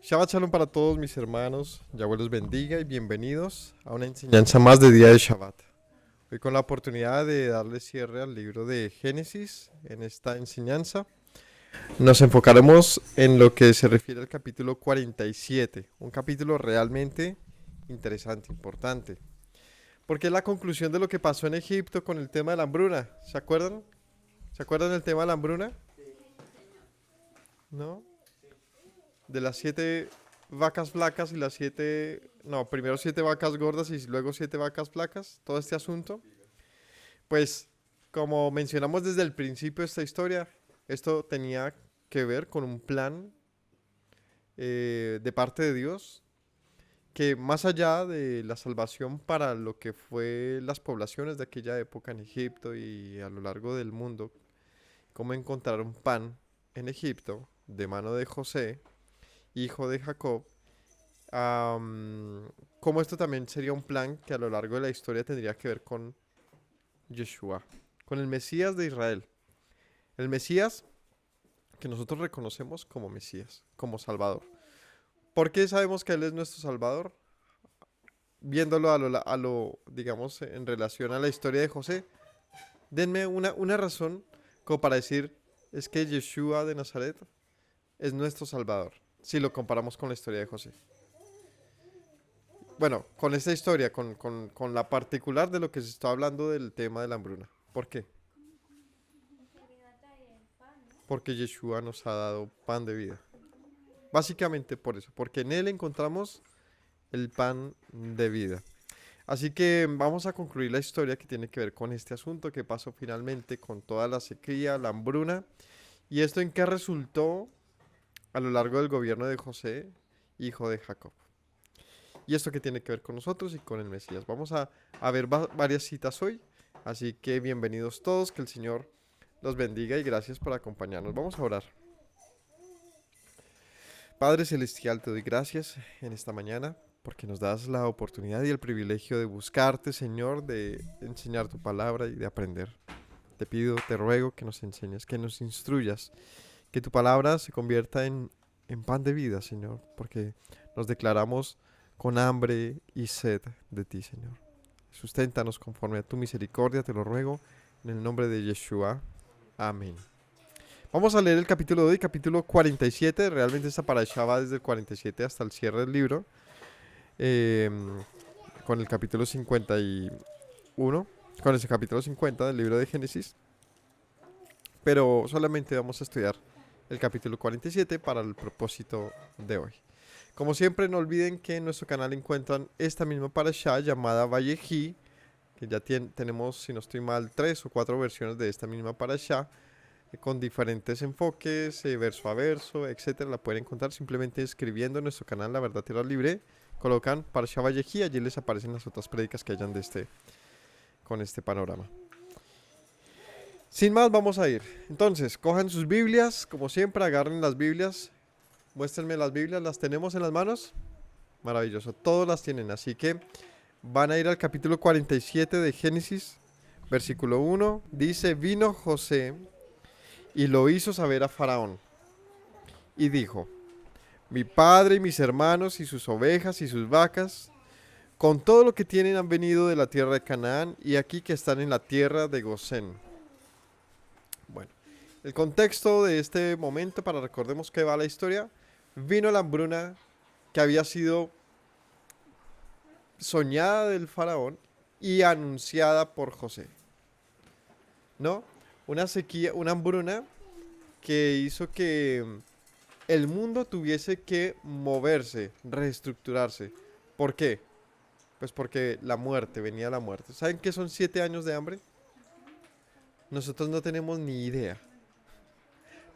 Shabbat Shalom para todos mis hermanos, Yahweh los bendiga y bienvenidos a una enseñanza más de día de Shabbat. Hoy con la oportunidad de darle cierre al libro de Génesis en esta enseñanza, nos enfocaremos en lo que se refiere al capítulo 47, un capítulo realmente interesante, importante, porque es la conclusión de lo que pasó en Egipto con el tema de la hambruna. ¿Se acuerdan? ¿Se acuerdan del tema de la hambruna? ¿No? De las 7 vacas flacas y las primero 7 vacas gordas y luego 7 vacas flacas, todo este asunto. Pues, como mencionamos desde el principio de esta historia, esto tenía que ver con un plan de parte de Dios, que más allá de la salvación para lo que fue las poblaciones de aquella época en Egipto y a lo largo del mundo, cómo encontrar un pan en Egipto de mano de José, hijo de Jacob, como esto también sería un plan que a lo largo de la historia tendría que ver con Yeshua, con el Mesías de Israel. El Mesías que nosotros reconocemos como Mesías, como Salvador. ¿Por qué sabemos que Él es nuestro Salvador? Viéndolo digamos, en relación a la historia de José, denme una razón como para decir, es que Yeshua de Nazaret es nuestro Salvador, si lo comparamos con la historia de José. Bueno, con esta historia, con la particular de lo que se está hablando del tema de la hambruna. ¿Por qué? Porque Yeshua nos ha dado pan de vida. Básicamente por eso, porque en Él encontramos el pan de vida. Así que vamos a concluir la historia que tiene que ver con este asunto que pasó finalmente con toda la sequía, la hambruna, y esto en qué resultó a lo largo del gobierno de José, hijo de Jacob. Y esto que tiene que ver con nosotros y con el Mesías. Vamos a ver varias citas hoy, así que bienvenidos todos, que el Señor los bendiga y gracias por acompañarnos. Vamos a orar. Padre Celestial, te doy gracias en esta mañana porque nos das la oportunidad y el privilegio de buscarte, Señor, de enseñar tu palabra y de aprender. Te pido, te ruego que nos enseñes, que nos instruyas, que tu palabra se convierta en pan de vida, Señor, porque nos declaramos con hambre y sed de ti, Señor. Susténtanos conforme a tu misericordia, te lo ruego, en el nombre de Yeshua. Amén. Vamos a leer el capítulo de hoy, capítulo 47. Realmente esta parasha va desde el 47 hasta el cierre del libro, eh, con el capítulo 51, con ese capítulo 50 del libro de Génesis. Pero solamente vamos a estudiar el capítulo 47 para el propósito de hoy. Como siempre, no olviden que en nuestro canal encuentran esta misma parasha llamada Vayehi, que ya tenemos, si no estoy mal, 3 o 4 versiones de esta misma parasha, con diferentes enfoques, verso a verso, etcétera. La pueden encontrar simplemente escribiendo en nuestro canal La Verdad Tierra Libre. Colocan Parasha Vayehi, allí les aparecen las otras prédicas que hayan con este panorama. Sin más, vamos a ir. Entonces, cojan sus Biblias, como siempre, agarren las Biblias. Muéstrenme las Biblias, ¿las tenemos en las manos? Maravilloso, todos las tienen, así que van a ir al capítulo 47 de Génesis, versículo 1. Dice, vino José y lo hizo saber a Faraón. Y dijo, mi padre y mis hermanos y sus ovejas y sus vacas, con todo lo que tienen han venido de la tierra de Canaán y aquí que están en la tierra de Gosén. Bueno, el contexto de este momento, para recordemos que va la historia, vino la hambruna que había sido soñada del faraón y anunciada por José. ¿No? Una sequía, una hambruna que hizo que el mundo tuviese que moverse, reestructurarse. ¿Por qué? Pues porque venía la muerte. ¿Saben qué son 7 años de hambre? Nosotros no tenemos ni idea.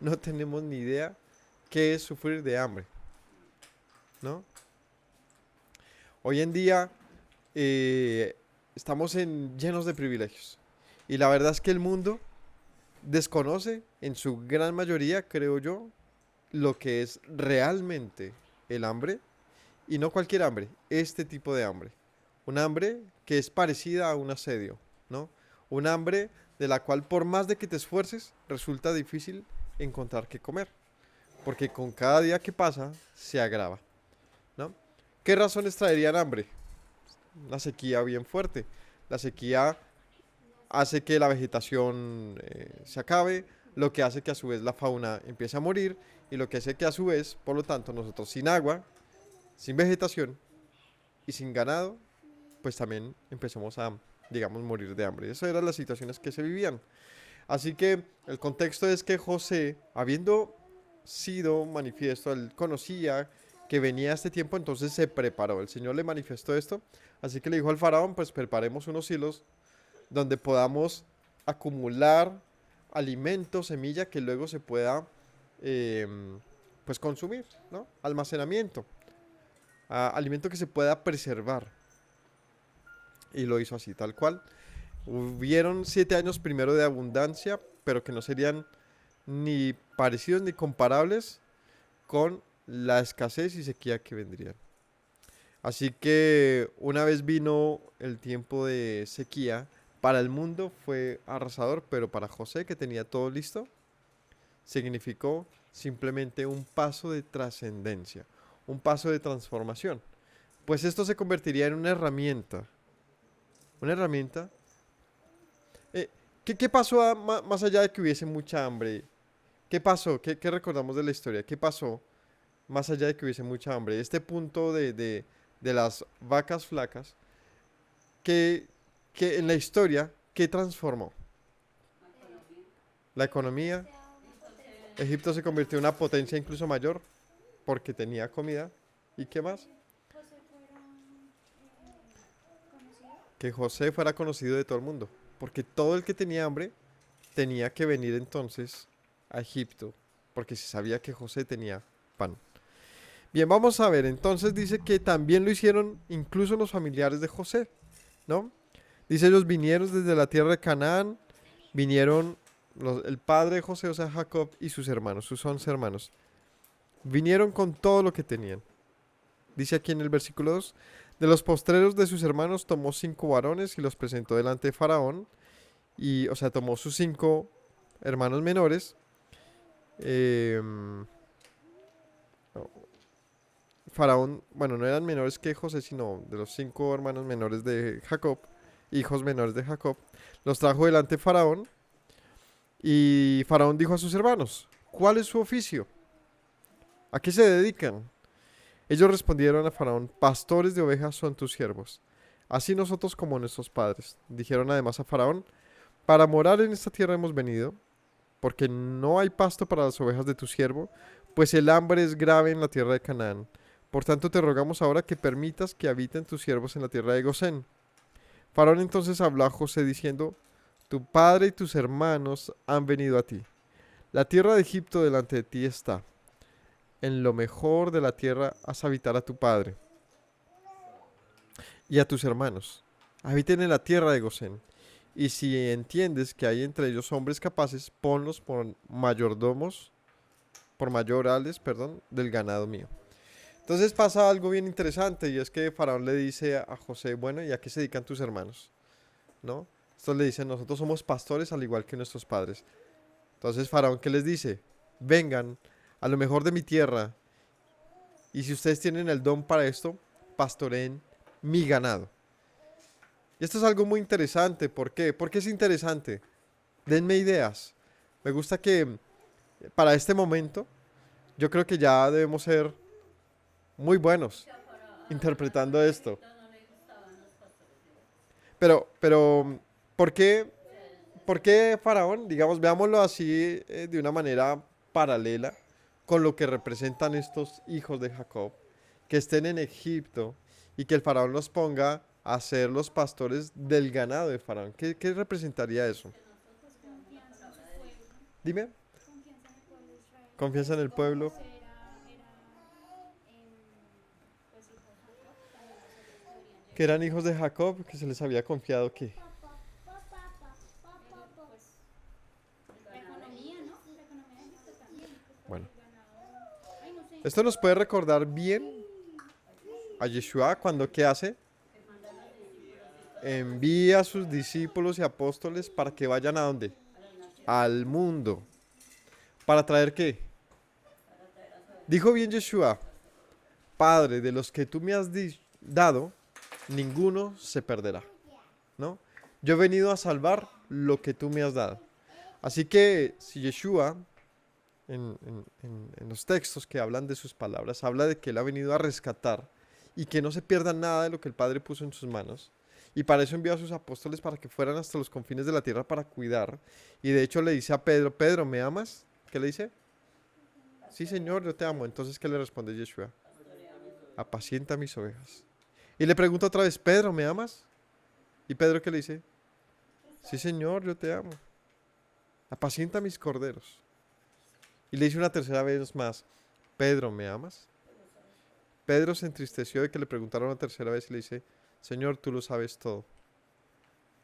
No tenemos ni idea qué es sufrir de hambre, ¿no? Hoy en día estamos llenos de privilegios. Y la verdad es que el mundo desconoce, en su gran mayoría, creo yo, lo que es realmente el hambre. Y no cualquier hambre, este tipo de hambre. Un hambre que es parecida a un asedio, ¿no? Un hambre de la cual por más de que te esfuerces, resulta difícil encontrar qué comer. porque con cada día que pasa se agrava, ¿no? ¿Qué razones traerían hambre? Una sequía bien fuerte. La sequía hace que la vegetación se acabe, lo que hace que a su vez la fauna empiece a morir y lo que hace que a su vez, por lo tanto, nosotros sin agua, sin vegetación y sin ganado, pues también empezamos a, digamos, morir de hambre. Esas eran las situaciones que se vivían. Así que el contexto es que José, habiendo sido manifiesto, él conocía que venía este tiempo, entonces se preparó. El Señor le manifestó esto, así que le dijo al faraón, pues preparemos unos hilos donde podamos acumular alimento, semilla que luego se pueda eh, pues consumir, ¿no? Almacenamiento, alimento que se pueda preservar. Y lo hizo así, tal cual. Hubieron 7 años primero de abundancia, pero que no serían ni parecidos ni comparables con la escasez y sequía que vendrían. Así que una vez vino el tiempo de sequía, para el mundo fue arrasador, pero para José, que tenía todo listo, significó simplemente un paso de trascendencia, un paso de transformación. Pues esto se convertiría en una herramienta. Una herramienta. Eh, ¿qué pasó más allá de que hubiese mucha hambre? ¿Qué pasó? ¿Qué recordamos de la historia? ¿Qué pasó más allá de que hubiese mucha hambre? Este punto de las vacas flacas, que, que en la historia, ¿qué transformó? La economía. Egipto se convirtió en una potencia incluso mayor porque tenía comida. ¿Y qué más? Que José fuera conocido de todo el mundo. Porque todo el que tenía hambre tenía que venir entonces a Egipto, porque se sabía que José tenía pan. Bien, vamos a ver, entonces dice que también lo hicieron incluso los familiares de José, ¿no? Dice, ellos vinieron desde la tierra de Canaán, vinieron el padre de José, o sea, Jacob, y sus hermanos, sus 11 hermanos. Vinieron con todo lo que tenían. Dice aquí en el versículo 2, de los postreros de sus hermanos tomó 5 varones y los presentó delante de Faraón, y, o sea, tomó sus 5 hermanos menores. em, Faraón, bueno, no eran menores que José, sino de los 5 hermanos menores de Jacob, hijos menores de Jacob, los trajo delante de Faraón, y Faraón dijo a sus hermanos, ¿cuál es su oficio? ¿A qué se dedican? Ellos respondieron a Faraón, pastores de ovejas son tus siervos, así nosotros como nuestros padres. Dijeron además a Faraón, para morar en esta tierra hemos venido, porque no hay pasto para las ovejas de tu siervo, pues el hambre es grave en la tierra de Canaán. Por tanto te rogamos ahora que permitas que habiten tus siervos en la tierra de Gosén. Faraón entonces habló a José diciendo, tu padre y tus hermanos han venido a ti. La tierra de Egipto delante de ti está. En lo mejor de la tierra haz habitar a tu padre y a tus hermanos. Habiten en la tierra de Gosén. Y si entiendes que hay entre ellos hombres capaces, ponlos por mayordomos, por mayorales, perdón, del ganado mío. Entonces pasa algo bien interesante y es que Faraón le dice a José, bueno, ¿y a qué se dedican tus hermanos? ¿No? Estos le dicen, nosotros somos pastores al igual que nuestros padres. Entonces Faraón, ¿qué les dice? Vengan a lo mejor de mi tierra y si ustedes tienen el don para esto, pastoreen mi ganado. Y esto es algo muy interesante. ¿Por qué? ¿Por qué es interesante? Denme ideas. Me gusta que para este momento, yo creo que ya debemos ser muy buenos interpretando esto. Pero, ¿por qué Faraón? Digamos, veámoslo así de una manera paralela con lo que representan estos hijos de Jacob, que estén en Egipto y que el Faraón los ponga a ser los pastores del ganado de Faraón. ¿Qué representaría eso? Dime. Confianza en el pueblo. Que eran hijos de Jacob, que se les había confiado que. Bueno, esto nos puede recordar bien a Yeshua cuando ¿qué hace? Envía a sus discípulos y apóstoles para que vayan a dónde? Al mundo. ¿Para traer qué? Dijo bien Yeshua, Padre, de los que tú me has dado, ninguno se perderá, ¿no? Yo he venido a salvar lo que tú me has dado. Así que si Yeshua, en los textos que hablan de sus palabras, habla de que él ha venido a rescatar y que no se pierda nada de lo que el Padre puso en sus manos. Y para eso envió a sus apóstoles para que fueran hasta los confines de la tierra para cuidar. Y de hecho le dice a Pedro, Pedro, ¿me amas? ¿Qué le dice? Sí, Señor, yo te amo. Entonces, ¿qué le responde Yeshua? Apacienta mis ovejas. Y le pregunta otra vez, Pedro, ¿me amas? Y Pedro, ¿qué le dice? Sí, Señor, yo te amo. Apacienta mis corderos. Y le dice una tercera vez más, Pedro, ¿me amas? Pedro se entristeció de que le preguntaron una tercera vez y le dice, Señor, tú lo sabes todo.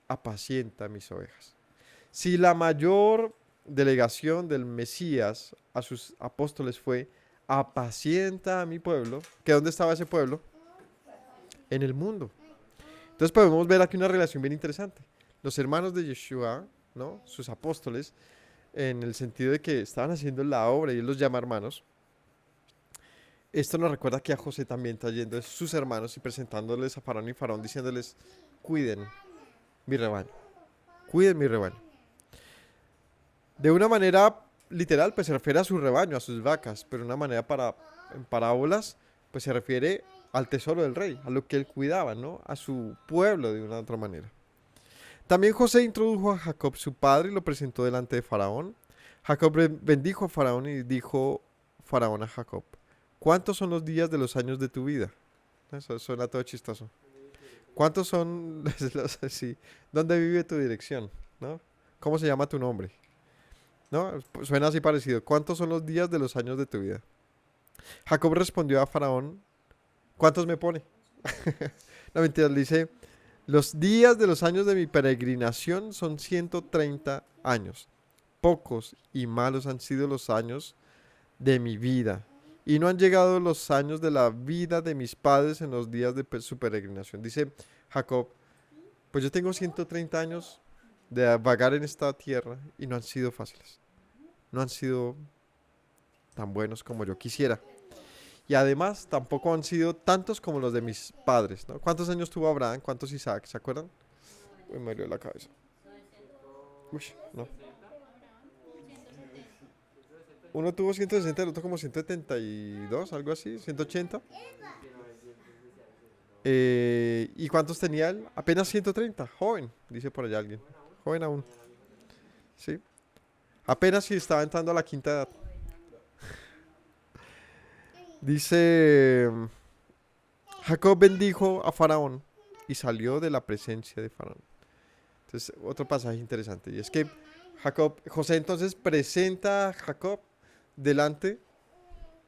Apacienta mis ovejas. Si la mayor delegación del Mesías a sus apóstoles fue, apacienta a mi pueblo, ¿que dónde estaba ese pueblo? En el mundo. Entonces podemos ver aquí una relación bien interesante. Los hermanos de Yeshua, ¿no? Sus apóstoles, en el sentido de que estaban haciendo la obra y él los llama hermanos. Esto nos recuerda que a José también trayendo a sus hermanos y presentándoles a Faraón y Faraón diciéndoles, cuiden mi rebaño, cuiden mi rebaño. De una manera literal, pues se refiere a su rebaño, a sus vacas, pero de una manera en parábolas, pues se refiere al tesoro del rey, a lo que él cuidaba, ¿no? A su pueblo de una otra manera. También José introdujo a Jacob, su padre, y lo presentó delante de Faraón. Jacob bendijo a Faraón y dijo Faraón a Jacob, ¿cuántos son los días de los años de tu vida? Eso suena todo chistoso. ¿Cuántos son sí, ¿dónde vive tu dirección? ¿No? ¿Cómo se llama tu nombre? ¿No? Suena así parecido. ¿Cuántos son los días de los años de tu vida? Jacob respondió a Faraón, ¿cuántos me pone? No, mentira, le dice, los días de los años de mi peregrinación son 130 años. Pocos y malos han sido los años de mi vida. Y no han llegado los años de la vida de mis padres en los días de su peregrinación. Dice Jacob, pues yo tengo 130 años de vagar en esta tierra y no han sido fáciles. No han sido tan buenos como yo quisiera. Y además tampoco han sido tantos como los de mis padres, ¿no? ¿Cuántos años tuvo Abraham? ¿Cuántos Isaac? ¿Se acuerdan? Uy, me dio la cabeza. Uy, no. Uno tuvo 160, el otro como 172, algo así, 180. ¿Y cuántos tenía él? Apenas 130, joven, dice por allá alguien. Joven aún, ¿sí? Apenas si estaba entrando a la quinta edad. Dice, Jacob bendijo a Faraón y salió de la presencia de Faraón. Entonces, otro pasaje interesante. Y es que José entonces presenta a Jacob delante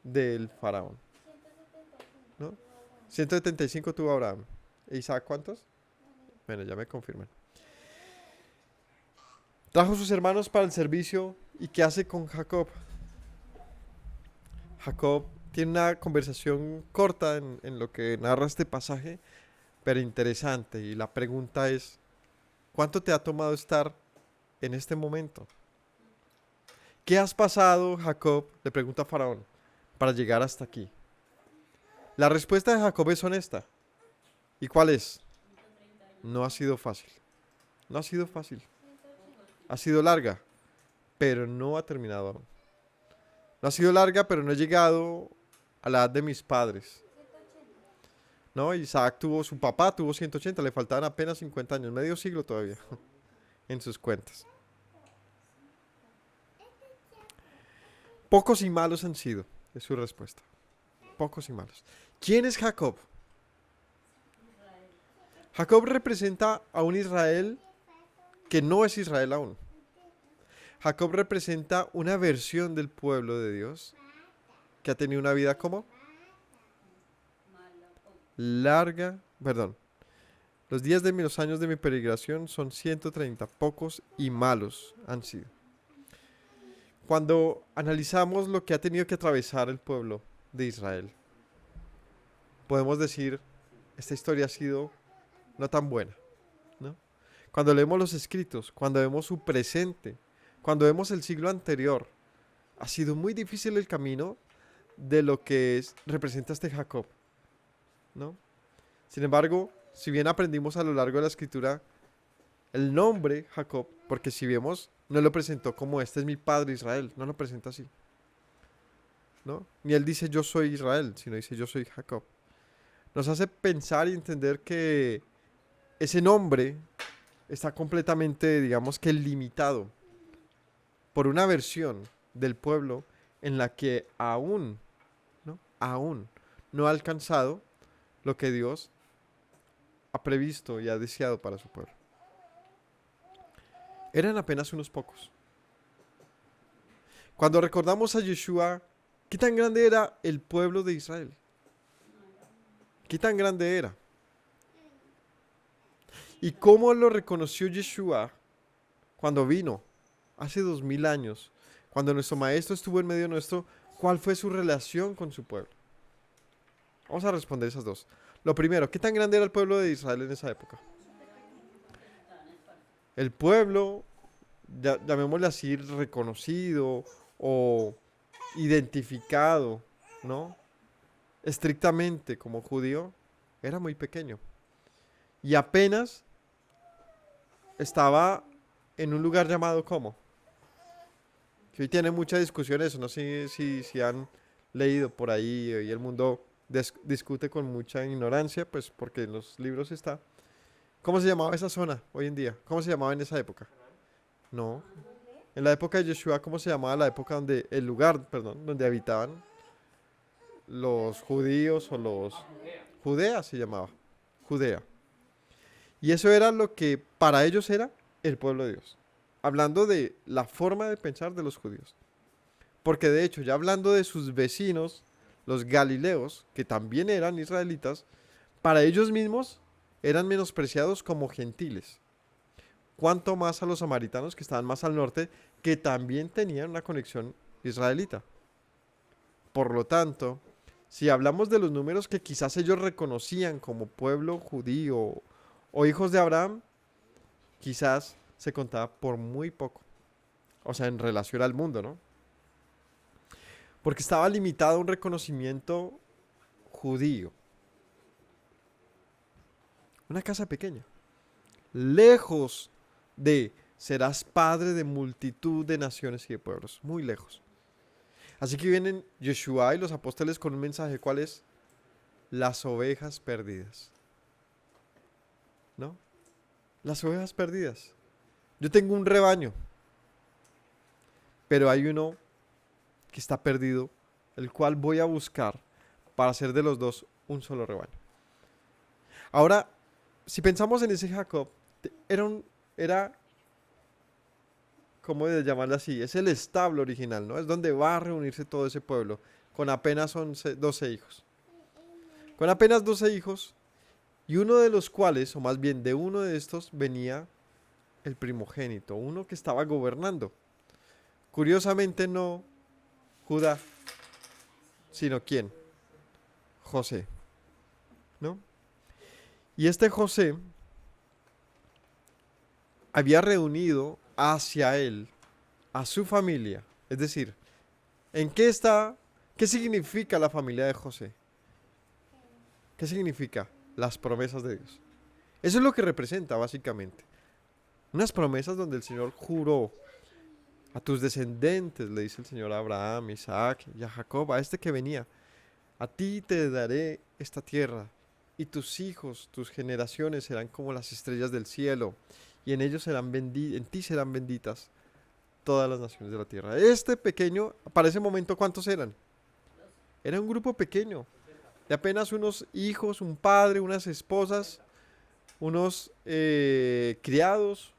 del Faraón, ¿no? 175 tuvo Abraham. ¿E Isaac cuántos? Bueno, ya me confirman. Trajo sus hermanos para el servicio. ¿Y qué hace con Jacob? Jacob tiene una conversación corta en lo que narra este pasaje, pero interesante. Y la pregunta es, ¿cuánto te ha tomado estar en este momento? ¿Qué has pasado, Jacob? Le pregunta a Faraón, para llegar hasta aquí. La respuesta de Jacob es honesta. ¿Y cuál es? No ha sido fácil. No ha sido fácil. Ha sido larga, pero no ha terminado aún. No ha sido larga, pero no he llegado a la edad de mis padres. ¿No? Isaac su papá tuvo 180, le faltaban apenas 50 años, medio siglo todavía, en sus cuentas. Pocos y malos han sido, es su respuesta. Pocos y malos. ¿Quién es Jacob? Jacob representa a un Israel que no es Israel aún. Jacob representa una versión del pueblo de Dios que ha tenido una vida como larga, perdón. Los días de los años de mi peregrinación son 130, pocos y malos han sido. Cuando analizamos lo que ha tenido que atravesar el pueblo de Israel, podemos decir, esta historia ha sido no tan buena, ¿no? Cuando leemos los escritos, cuando vemos su presente, cuando vemos el siglo anterior, ha sido muy difícil el camino de lo que representa este Jacob, ¿no? Sin embargo, si bien aprendimos a lo largo de la escritura el nombre Jacob, porque si vemos, no lo presentó como este es mi padre Israel, no lo presenta así, ¿no? Ni él dice yo soy Israel, sino dice yo soy Jacob. Nos hace pensar y entender que ese nombre está completamente, digamos que limitado por una versión del pueblo en la que aún no ha alcanzado lo que Dios ha previsto y ha deseado para su pueblo. Eran apenas unos pocos. Cuando recordamos a Yeshua, ¿qué tan grande era el pueblo de Israel? ¿Qué tan grande era? ¿Y cómo lo reconoció Yeshua cuando vino hace 2000 años? Cuando nuestro maestro estuvo en medio nuestro, ¿cuál fue su relación con su pueblo? Vamos a responder esas dos. Lo primero, ¿qué tan grande era el pueblo de Israel en esa época? El pueblo, llamémosle así, reconocido o identificado, ¿no? Estrictamente como judío, era muy pequeño. Y apenas estaba en un lugar llamado ¿cómo? Que hoy tiene mucha discusión eso, no sé si han leído por ahí y el mundo discute con mucha ignorancia, pues porque en los libros está. ¿Cómo se llamaba esa zona hoy en día? ¿Cómo se llamaba en esa época? No. En la época de Yeshua, ¿cómo se llamaba la época donde, el lugar, perdón, donde habitaban los judíos o los... Judea se llamaba. Judea. Y eso era lo que para ellos era el pueblo de Dios. Hablando de la forma de pensar de los judíos. Porque de hecho, ya hablando de sus vecinos, los galileos, que también eran israelitas, para ellos mismos eran menospreciados como gentiles. Cuanto más a los samaritanos que estaban más al norte, que también tenían una conexión israelita. Por lo tanto, si hablamos de los números que quizás ellos reconocían como pueblo judío o hijos de Abraham, quizás se contaba por muy poco. O sea, en relación al mundo, ¿no? Porque estaba limitado a un reconocimiento judío. Una casa pequeña. Lejos de serás padre de multitud de naciones y de pueblos. Muy lejos. Así que vienen Yeshua y los apóstoles con un mensaje. ¿Cuál es? Las ovejas perdidas. ¿No? Las ovejas perdidas. Yo tengo un rebaño. Pero hay uno que está perdido, el cual voy a buscar para hacer de los dos un solo rebaño. Ahora, si pensamos en ese Jacob, era ¿cómo de llamarlo así? Es el establo original, ¿no? Es donde va a reunirse todo ese pueblo, con apenas 12 hijos. Con apenas 12 hijos, y uno de los cuales, o más bien de uno de estos, venía el primogénito, uno que estaba gobernando. Curiosamente no Judá, sino ¿quién? José, ¿no? Y este José había reunido hacia él a su familia. Es decir, ¿en qué está? ¿Qué significa la familia de José? ¿Qué significa? Las promesas de Dios. Eso es lo que representa básicamente. Unas promesas donde el Señor juró a tus descendientes, le dice el Señor a Abraham, Isaac y a Jacob, a este que venía. A ti te daré esta tierra, y tus hijos, tus generaciones serán como las estrellas del cielo, y en ellos en ti serán benditas todas las naciones de la tierra. Este pequeño, para ese momento, ¿cuántos eran? Era un grupo pequeño, de apenas unos hijos, un padre, unas esposas, unos criados,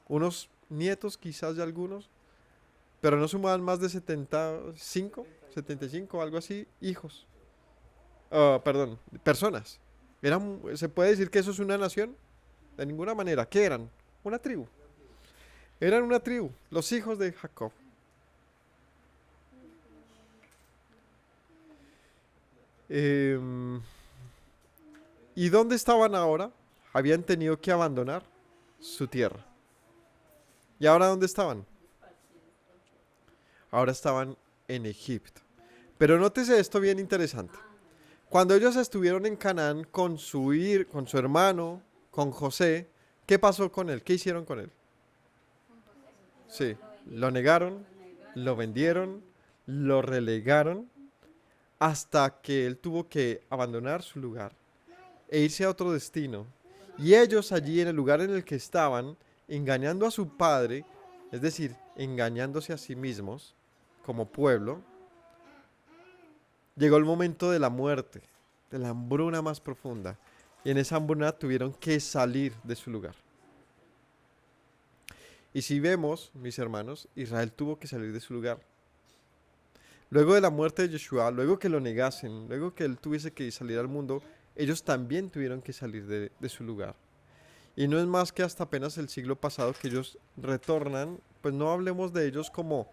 unos nietos quizás de algunos, pero no sumaban más de 75, algo así, hijos. Perdón, personas. ¿Se puede decir que eso es una nación? De ninguna manera. ¿Qué eran? Una tribu. Eran una tribu, los hijos de Jacob. Em, ¿Y dónde estaban ahora? Habían tenido que abandonar su tierra. ¿Y ahora dónde estaban? Ahora estaban en Egipto. Pero nótese esto bien interesante. Cuando ellos estuvieron en Canaán con su hermano, con José, ¿qué pasó con él? ¿Qué hicieron con él? Sí, lo negaron, lo vendieron, lo relegaron, hasta que él tuvo que abandonar su lugar e irse a otro destino. Y ellos allí en el lugar en el que estaban, engañando a su padre, es decir, engañándose a sí mismos como pueblo, llegó el momento de la muerte, de la hambruna más profunda. Y en esa hambruna tuvieron que salir de su lugar. Y si vemos, mis hermanos, Israel tuvo que salir de su lugar. Luego de la muerte de Yeshua, luego que lo negasen, luego que él tuviese que salir al mundo, ellos también tuvieron que salir de su lugar. Y no es más que hasta apenas el siglo pasado que ellos retornan, pues no hablemos de ellos como,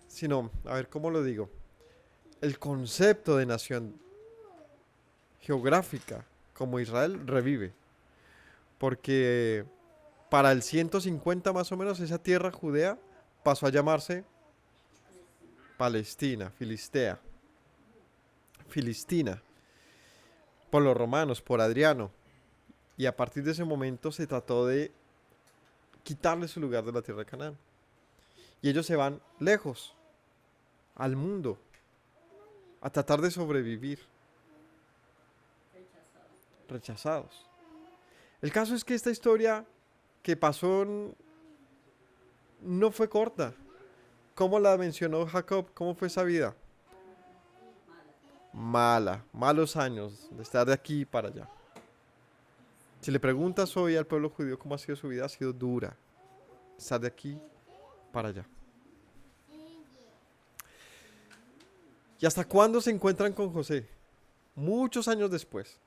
sino, a ver cómo lo digo, el concepto de nación geográfica como Israel revive. Porque para el 150 más o menos esa tierra judea pasó a llamarse Palestina, Filistina, por los romanos, por Adriano. Y a partir de ese momento se trató de quitarle su lugar de la tierra de Canaán. Y ellos se van lejos, al mundo, a tratar de sobrevivir, rechazados. El caso es que esta historia que pasó no fue corta. ¿Cómo la mencionó Jacob? ¿Cómo fue esa vida? Mala, malos años de estar de aquí para allá. Si le preguntas hoy al pueblo judío cómo ha sido su vida, ha sido dura. Estar de aquí para allá. ¿Y hasta cuándo se encuentran con José? Muchos años después.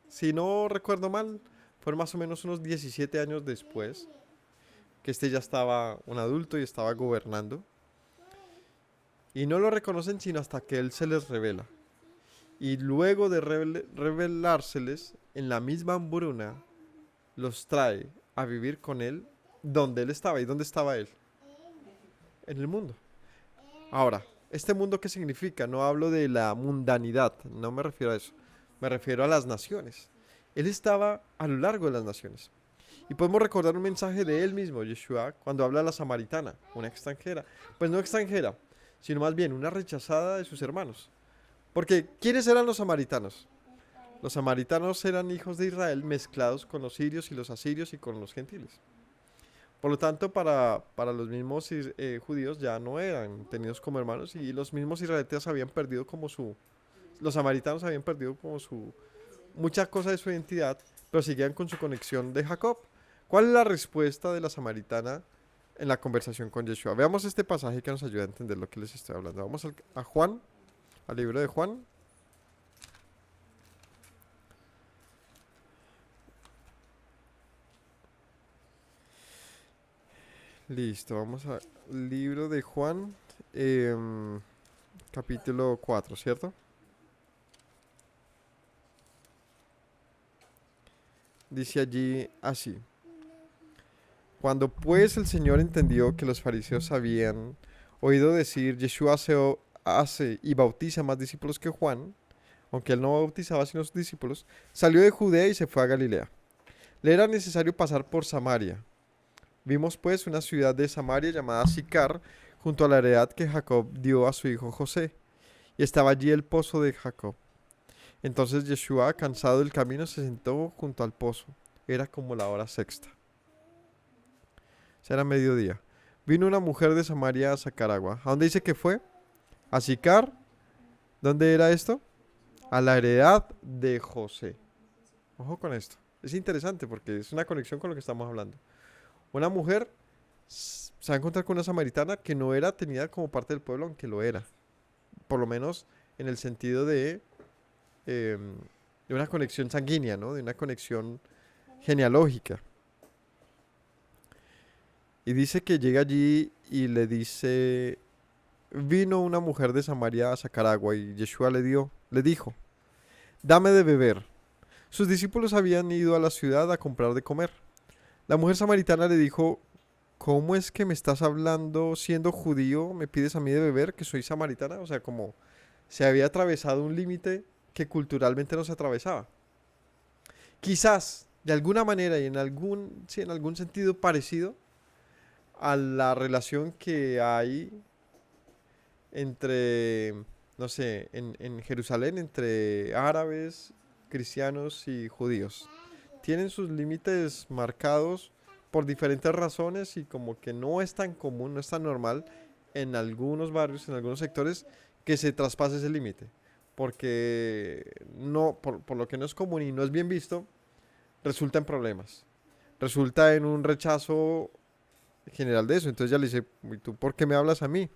Si no recuerdo mal, fueron más o menos unos 17 años después que este ya estaba un adulto y estaba gobernando. Y no lo reconocen sino hasta que él se les revela. Y luego de revelárseles, en la misma hambruna, los trae a vivir con él donde él estaba. ¿Y dónde estaba él? En el mundo. Ahora, ¿este mundo qué significa? No hablo de la mundanidad, no me refiero a eso. Me refiero a las naciones. Él estaba a lo largo de las naciones. Y podemos recordar un mensaje de él mismo, Yeshua, cuando habla a la samaritana, una extranjera. Pues no extranjera, sino más bien una rechazada de sus hermanos. Porque, ¿quiénes eran los samaritanos? Los samaritanos eran hijos de Israel mezclados con los sirios y los asirios y con los gentiles. Por lo tanto, para los mismos judíos ya no eran tenidos como hermanos y los mismos israelitas habían perdido como los samaritanos habían perdido como mucha cosa de su identidad, pero seguían con su conexión de Jacob. ¿Cuál es la respuesta de la samaritana en la conversación con Yeshua? Veamos este pasaje que nos ayuda a entender lo que les estoy hablando. Vamos a Juan, al libro de Juan. Listo, vamos al libro de Juan, capítulo 4, ¿cierto? Dice allí así. Cuando pues el Señor entendió que los fariseos habían oído decir, Yeshua hace y bautiza más discípulos que Juan, aunque él no bautizaba sino sus discípulos, salió de Judea y se fue a Galilea. Le era necesario pasar por Samaria. Vimos pues una ciudad de Samaria llamada Sicar, junto a la heredad que Jacob dio a su hijo José, y estaba allí el pozo de Jacob. Entonces Yeshua, cansado del camino, se sentó junto al pozo. Era como la hora sexta. O sea, era mediodía. Vino una mujer de Samaria a sacar agua. ¿A dónde dice que fue? A Sicar. ¿Dónde era esto? A la heredad de José. Ojo con esto. Es interesante porque es una conexión con lo que estamos hablando. Una mujer se va a encontrar con una samaritana que no era tenida como parte del pueblo, aunque lo era. Por lo menos en el sentido de una conexión sanguínea, ¿no? De una conexión genealógica. Y dice que llega allí y le dice, vino una mujer de Samaria a sacar agua y Yeshua le dijo, dame de beber. Sus discípulos habían ido a la ciudad a comprar de comer. La mujer samaritana le dijo, ¿cómo es que me estás hablando siendo judío? ¿Me pides a mí de beber que soy samaritana? O sea, como Se había atravesado un límite que culturalmente no se atravesaba. Quizás, de alguna manera y sí, en algún sentido parecido a la relación que hay entre, no sé, en Jerusalén, entre árabes, cristianos y judíos. Tienen sus límites marcados por diferentes razones y como que no es tan común, no es tan normal en algunos barrios, en algunos sectores, que se traspase ese límite. Porque no, por lo que no es común y no es bien visto, resulta en problemas. Resulta en un rechazo general de eso. Entonces ya le dice, ¿y tú por qué me hablas a mí?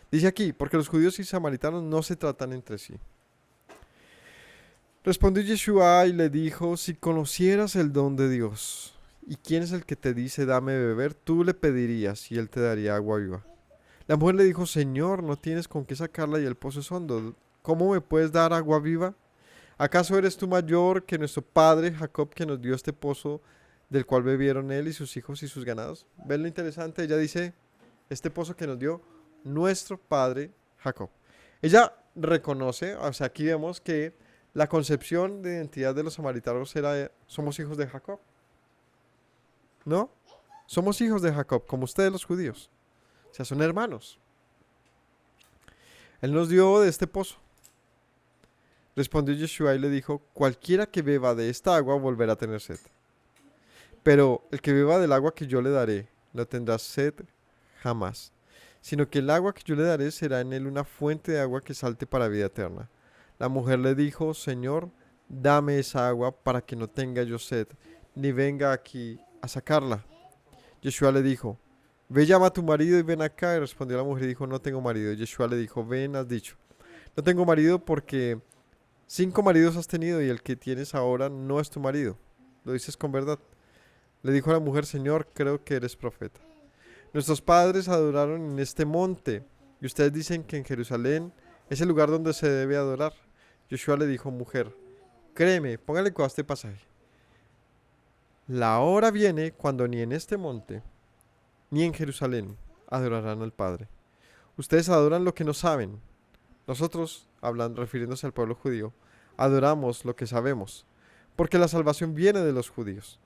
Dice aquí, porque los judíos y samaritanos no se tratan entre sí. Respondió Yeshua y le dijo, si conocieras el don de Dios, ¿y quién es el que te dice dame de beber? Tú le pedirías y él te daría agua viva. La mujer le dijo, Señor, no tienes con qué sacarla y el pozo es hondo. ¿Cómo me puedes dar agua viva? ¿Acaso eres tú mayor que nuestro padre Jacob que nos dio este pozo del cual bebieron él y sus hijos y sus ganados? ¿Ven lo interesante? Ella dice, este pozo que nos dio nuestro padre Jacob. Ella reconoce, o sea, aquí vemos que la concepción de identidad de los samaritanos era, somos hijos de Jacob. ¿No? Somos hijos de Jacob, como ustedes los judíos. O sea, son hermanos. Él nos dio de este pozo. Respondió Yeshua y le dijo, cualquiera que beba de esta agua volverá a tener sed. Pero el que beba del agua que yo le daré, no tendrá sed jamás, sino que el agua que yo le daré será en él una fuente de agua que salte para vida eterna. La mujer le dijo, Señor, dame esa agua para que no tenga yo sed, ni venga aquí a sacarla. Yeshua le dijo, ve llama a tu marido y ven acá. Y respondió la mujer y dijo, no tengo marido. Y Yeshua le dijo, ven, has dicho, no tengo marido porque 5 maridos has tenido y el que tienes ahora no es tu marido. Lo dices con verdad. Le dijo a la mujer, Señor, creo que eres profeta. Nuestros padres adoraron en este monte y ustedes dicen que en Jerusalén es el lugar donde se debe adorar. Yeshua le dijo, mujer, créeme, póngale cuidado a este pasaje. La hora viene cuando ni en este monte ni en Jerusalén adorarán al Padre. Ustedes adoran lo que no saben. Nosotros, hablando, refiriéndose al pueblo judío, adoramos lo que sabemos, porque la salvación viene de los judíos.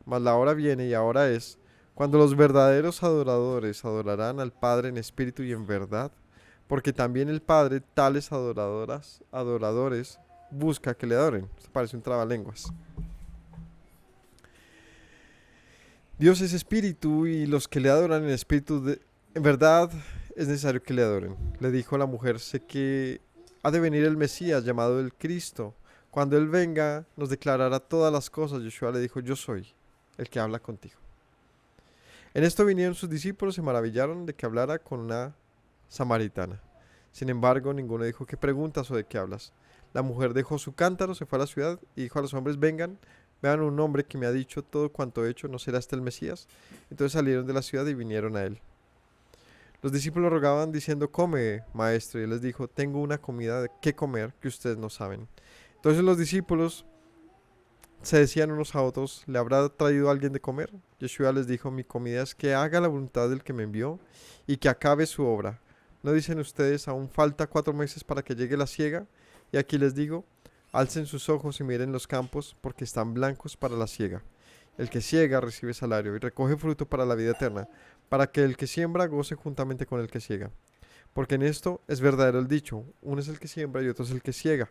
Mas la hora viene y ahora es cuando los verdaderos adoradores adorarán al Padre en espíritu y en verdad, porque también el Padre tales adoradores busca que le adoren. Esto parece un trabalenguas. Dios es espíritu y los que le adoran en espíritu, en verdad, es necesario que le adoren. Le dijo a la mujer, sé que ha de venir el Mesías llamado el Cristo. Cuando Él venga, nos declarará todas las cosas. Yeshua le dijo, yo soy el que habla contigo. En esto vinieron sus discípulos y se maravillaron de que hablara con una samaritana. Sin embargo, ninguno dijo, ¿qué preguntas o de qué hablas? La mujer dejó su cántaro, se fue a la ciudad y dijo a los hombres, vengan, vean un hombre que me ha dicho todo cuanto he hecho, ¿no será este el Mesías? Entonces salieron de la ciudad y vinieron a él. Los discípulos rogaban diciendo, come, maestro. Y él les dijo, tengo una comida que comer que ustedes no saben. Entonces los discípulos se decían unos a otros, ¿le habrá traído alguien de comer? Yeshua les dijo, mi comida es que haga la voluntad del que me envió y que acabe su obra. ¿No dicen ustedes, aún falta 4 meses para que llegue la siega? Y aquí les digo, alcen sus ojos y miren los campos, porque están blancos para la siega. El que siega recibe salario y recoge fruto para la vida eterna, para que el que siembra goce juntamente con el que siega. Porque en esto es verdadero el dicho, uno es el que siembra y otro es el que siega.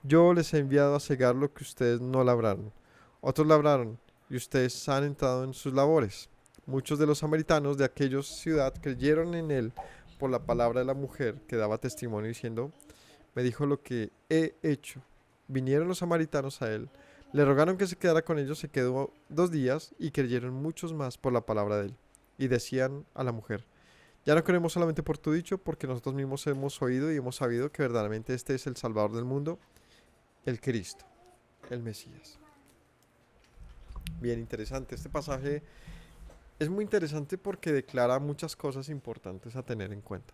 Yo les he enviado a cegar lo que ustedes no labraron. Otros labraron, y ustedes han entrado en sus labores. Muchos de los samaritanos de aquella ciudad creyeron en él por la palabra de la mujer que daba testimonio diciendo, me dijo lo que he hecho. Vinieron los samaritanos a él, le rogaron que se quedara con ellos, se quedó 2 días y creyeron muchos más por la palabra de él. Y decían a la mujer, ya no creemos solamente por tu dicho, porque nosotros mismos hemos oído y hemos sabido que verdaderamente este es el Salvador del mundo, el Cristo, el Mesías. Bien interesante. Este pasaje es muy interesante porque declara muchas cosas importantes a tener en cuenta.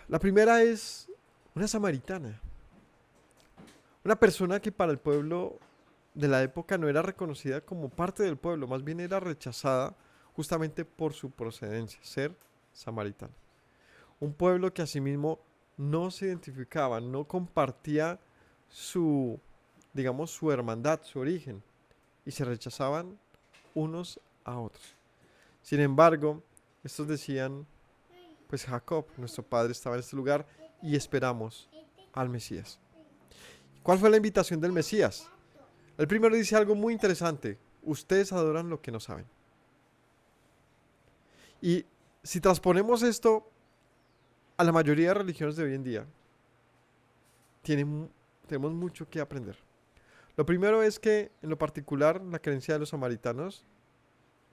La primera es una samaritana. Una persona que para el pueblo de la época no era reconocida como parte del pueblo, más bien era rechazada justamente por su procedencia, ser samaritana. Un pueblo que asimismo no se identificaba, no compartía su, digamos, su hermandad, su origen, y se rechazaban unos a otros. Sin embargo, estos decían, pues Jacob, nuestro padre, estaba en este lugar y esperamos al Mesías. ¿Cuál fue la invitación del Mesías? El primero dice algo muy interesante. Ustedes adoran lo que no saben. Y si transponemos esto a la mayoría de religiones de hoy en día, tenemos mucho que aprender. Lo primero es que, en lo particular, la creencia de los samaritanos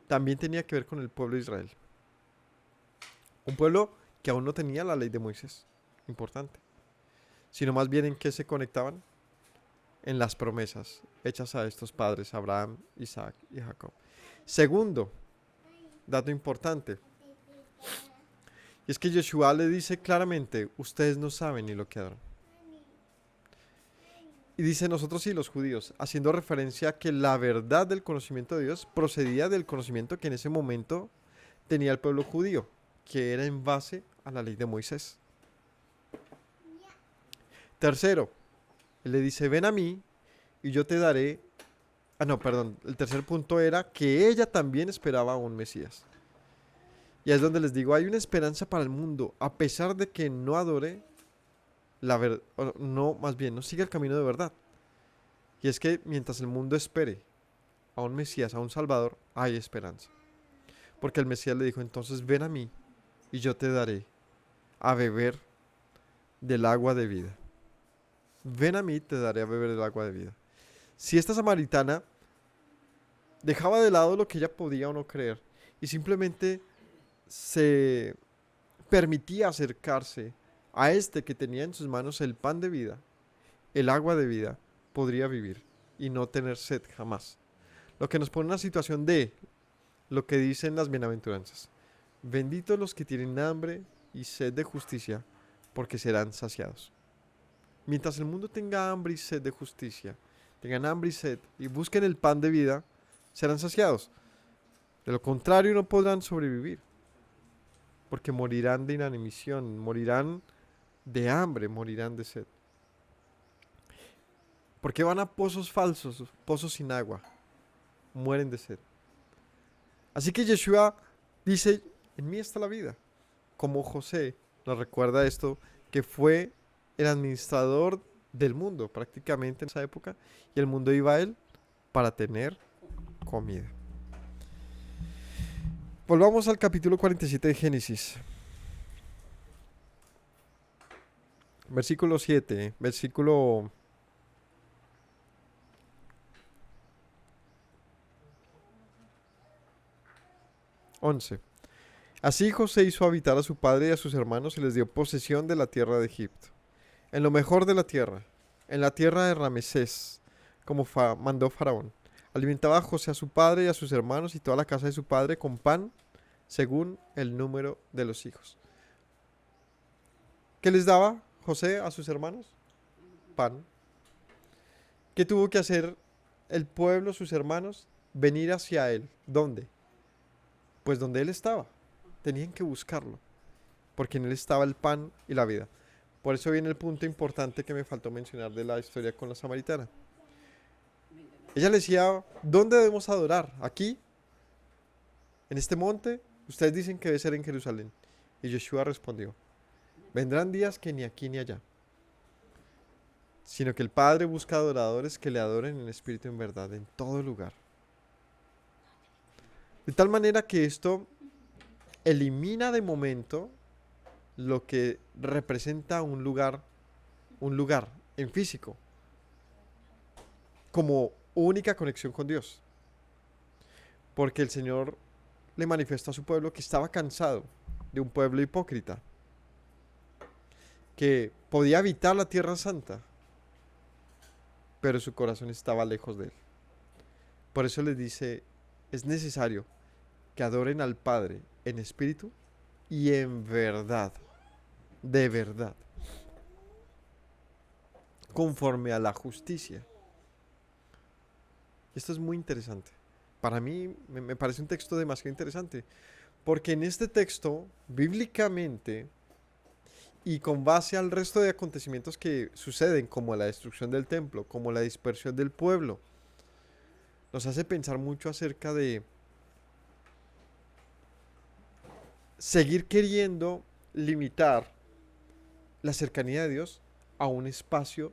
también tenía que ver con el pueblo de Israel. Un pueblo que aún no tenía la ley de Moisés, importante, sino más bien en qué se conectaban, en las promesas hechas a estos padres, Abraham, Isaac y Jacob. Segundo, dato importante, y es que Yeshua le dice claramente, ustedes no saben ni lo que adoran. Y dice nosotros sí, los judíos, haciendo referencia a que la verdad del conocimiento de Dios procedía del conocimiento que en ese momento tenía el pueblo judío, que era en base a la ley de Moisés. Tercero, él le dice, ven a mí y yo te daré... Ah, no, perdón. El tercer punto era que ella también esperaba a un Mesías. Y es donde les digo, hay una esperanza para el mundo, a pesar de que no adore la verdad, no, más bien, no siga el camino de verdad. Y es que mientras el mundo espere a un Mesías, a un Salvador, hay esperanza. Porque el Mesías le dijo, entonces ven a mí y yo te daré a beber del agua de vida. Ven a mí, te daré a beber del agua de vida. Si esta samaritana dejaba de lado lo que ella podía o no creer y simplemente se permitía acercarse a este que tenía en sus manos el pan de vida, el agua de vida, podría vivir y no tener sed jamás. Lo que nos pone en una situación de lo que dicen las bienaventuranzas. Benditos los que tienen hambre y sed de justicia, porque serán saciados. Mientras el mundo tenga hambre y sed de justicia, tengan hambre y sed y busquen el pan de vida, serán saciados. De lo contrario no podrán sobrevivir, porque morirán de inanición, morirán de hambre, morirán de sed. Porque van a pozos falsos, pozos sin agua, mueren de sed. Así que Yeshua dice, en mí está la vida. Como José nos recuerda esto, que fue el administrador del mundo prácticamente en esa época, y el mundo iba a él para tener comida. Volvamos al capítulo 47 de Génesis. Versículo 7, versículo 11. Así José hizo habitar a su padre y a sus hermanos y les dio posesión de la tierra de Egipto, en lo mejor de la tierra, en la tierra de Ramesés, como mandó Faraón. Alimentaba a José a su padre y a sus hermanos y toda la casa de su padre con pan, según el número de los hijos. ¿Qué les daba José a sus hermanos? Pan. ¿Qué tuvo que hacer el pueblo, sus hermanos? Venir hacia él. ¿Dónde? Pues donde él estaba. Tenían que buscarlo, porque en él estaba el pan y la vida. Por eso viene el punto importante que me faltó mencionar de la historia con la samaritana. Ella le decía, ¿dónde debemos adorar? ¿Aquí? ¿En este monte? Ustedes dicen que debe ser en Jerusalén. Y Yeshua respondió, vendrán días que ni aquí ni allá, sino que el Padre busca adoradores que le adoren en espíritu y en verdad, en todo lugar. De tal manera que esto elimina de momento lo que representa un lugar en físico, como única conexión con Dios. Porque el Señor le manifestó a su pueblo que estaba cansado de un pueblo hipócrita, que podía habitar la tierra santa, pero su corazón estaba lejos de él. Por eso les dice, es necesario que adoren al Padre en espíritu y en verdad, de verdad, conforme a la justicia. Esto es muy interesante. Para mí me parece un texto demasiado interesante, porque en este texto, bíblicamente, Y con base al resto de acontecimientos que suceden, como la destrucción del templo, como la dispersión del pueblo, nos hace pensar mucho acerca de seguir queriendo limitar la cercanía de Dios a un espacio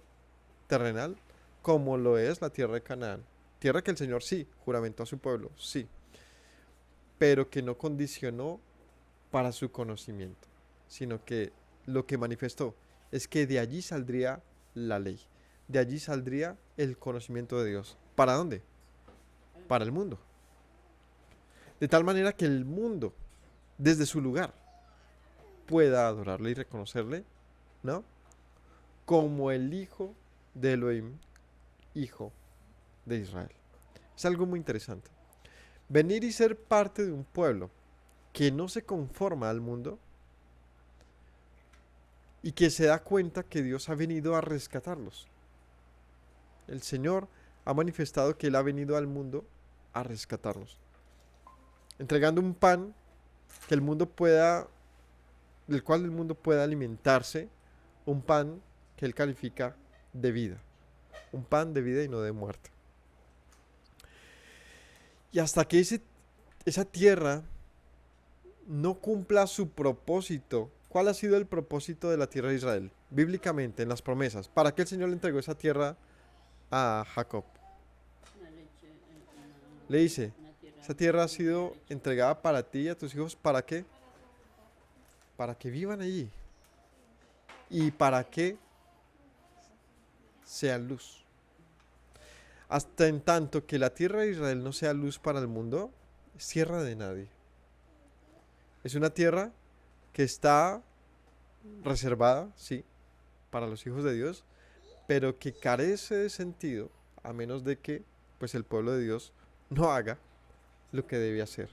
terrenal como lo es la tierra de Canaán. Tierra que el Señor sí juramentó a su pueblo, sí, pero que no condicionó para su conocimiento, sino que lo que manifestó es que de allí saldría la ley, de allí saldría el conocimiento de Dios. ¿Para dónde? Para el mundo. De tal manera que el mundo, desde su lugar, pueda adorarle y reconocerle, ¿no? Como el Hijo de Elohim, Hijo de Israel. Es algo muy interesante. Venir y ser parte de un pueblo que no se conforma al mundo y que se da cuenta que Dios ha venido a rescatarlos. El Señor ha manifestado que Él ha venido al mundo a rescatarnos, entregando un pan que el mundo pueda, del cual el mundo pueda alimentarse, un pan que Él califica de vida, un pan de vida y no de muerte. Y hasta que esa tierra no cumpla su propósito. ¿Cuál ha sido el propósito de la tierra de Israel? Bíblicamente, en las promesas. ¿Para qué el Señor le entregó esa tierra a Jacob? Le dice, esa tierra ha sido entregada para ti y a tus hijos. ¿Para qué? Para que vivan allí. Y para que sean luz. Hasta en tanto que la tierra de Israel no sea luz para el mundo, es tierra de nadie. Es una tierra que está reservada, sí, para los hijos de Dios, pero que carece de sentido a menos de que pues el pueblo de Dios no haga lo que debe hacer.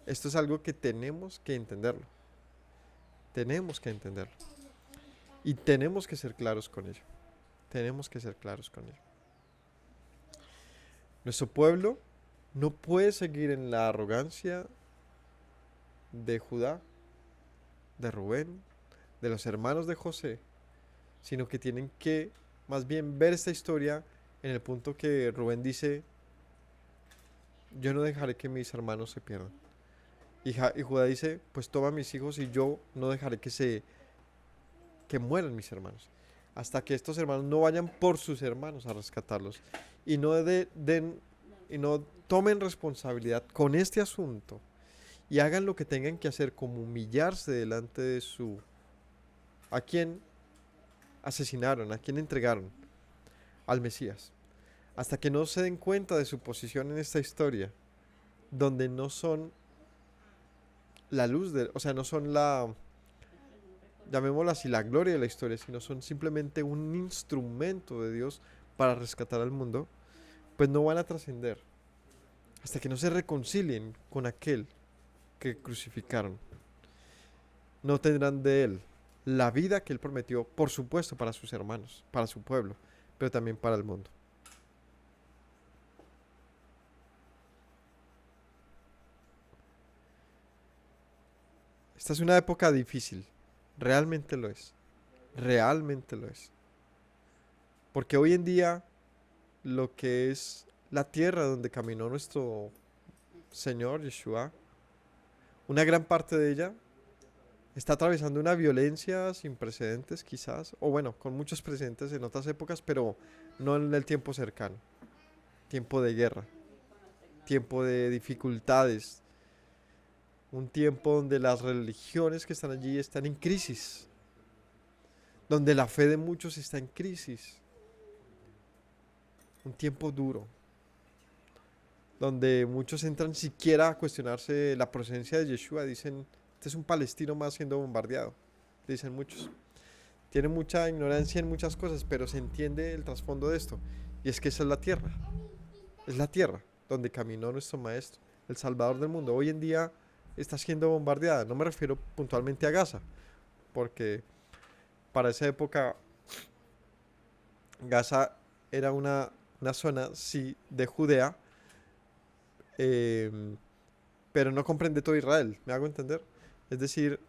Esto es algo que tenemos que entenderlo. Tenemos que entenderlo. Y tenemos que ser claros con ello. Tenemos que ser claros con ello. Nuestro pueblo no puede seguir en la arrogancia de Judá, de Rubén, de los hermanos de José, sino que tienen que más bien ver esta historia en el punto que Rubén dice, yo no dejaré que mis hermanos se pierdan. Y Judá dice, pues toma mis hijos y yo no dejaré que mueran mis hermanos. Hasta que estos hermanos no vayan por sus hermanos a rescatarlos. Y y no tomen responsabilidad con este asunto. Y hagan lo que tengan que hacer, como humillarse delante de a quien asesinaron, a quien entregaron, al Mesías. Hasta que no se den cuenta de su posición en esta historia, donde no son la luz o sea, no son llamémoslo así, la gloria de la historia, sino son simplemente un instrumento de Dios para rescatar al mundo, pues no van a trascender hasta que no se reconcilien con aquel que crucificaron. No tendrán de él la vida que él prometió, por supuesto, para sus hermanos, para su pueblo, pero también para el mundo. Esta es una época difícil, realmente lo es, realmente lo es. Porque hoy en día lo que es la tierra donde caminó nuestro Señor Yeshua, una gran parte de ella está atravesando una violencia sin precedentes quizás, o bueno, con muchos precedentes en otras épocas, pero no en el tiempo cercano. Tiempo de guerra, tiempo de dificultades, un tiempo donde las religiones que están allí están en crisis, donde la fe de muchos está en crisis, un tiempo duro, donde muchos entran siquiera a cuestionarse la procedencia de Yeshua, dicen, este es un palestino más siendo bombardeado, dicen muchos. Tiene mucha ignorancia en muchas cosas, pero se entiende el trasfondo de esto, y es que esa es la tierra donde caminó nuestro maestro, el Salvador del mundo. Hoy en día está siendo bombardeada, no me refiero puntualmente a Gaza, porque para esa época Gaza era una zona, sí, de Judea, eh, pero no comprende todo Israel, ¿me hago entender? Es decir,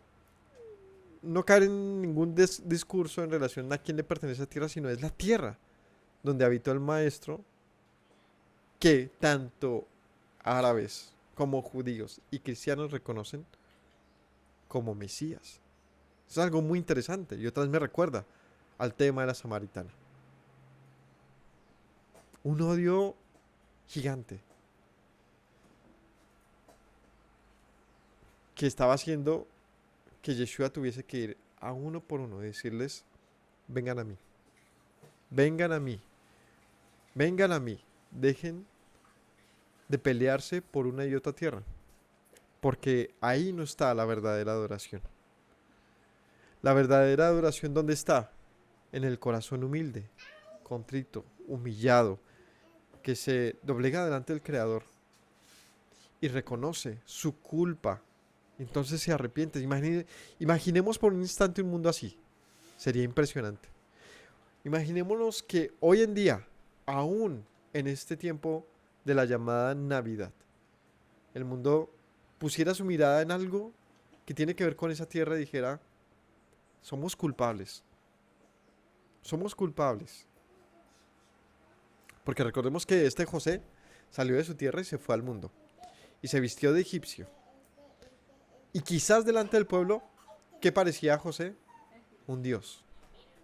no caer en ningún discurso en relación a quién le pertenece a tierra, sino es la tierra donde habitó el maestro que tanto árabes como judíos y cristianos reconocen como Mesías. Es algo muy interesante y otra vez me recuerda al tema de la samaritana. Un odio gigante que estaba haciendo que Yeshua tuviese que ir a uno por uno y decirles, vengan a mí, vengan a mí, vengan a mí, dejen de pelearse por una y otra tierra, porque ahí no está la verdadera adoración. La verdadera adoración, ¿dónde está? En el corazón humilde, contrito, humillado, que se doblega delante del Creador y reconoce su culpa. Entonces se arrepiente. Imaginemos por un instante un mundo así. Sería impresionante. Imaginémonos que hoy en día, aún en este tiempo de la llamada Navidad, el mundo pusiera su mirada en algo que tiene que ver con esa tierra y dijera, somos culpables. Somos culpables. Porque recordemos que este José salió de su tierra y se fue al mundo. Y se vistió de egipcio. Y quizás delante del pueblo, ¿qué parecía a José? Un dios.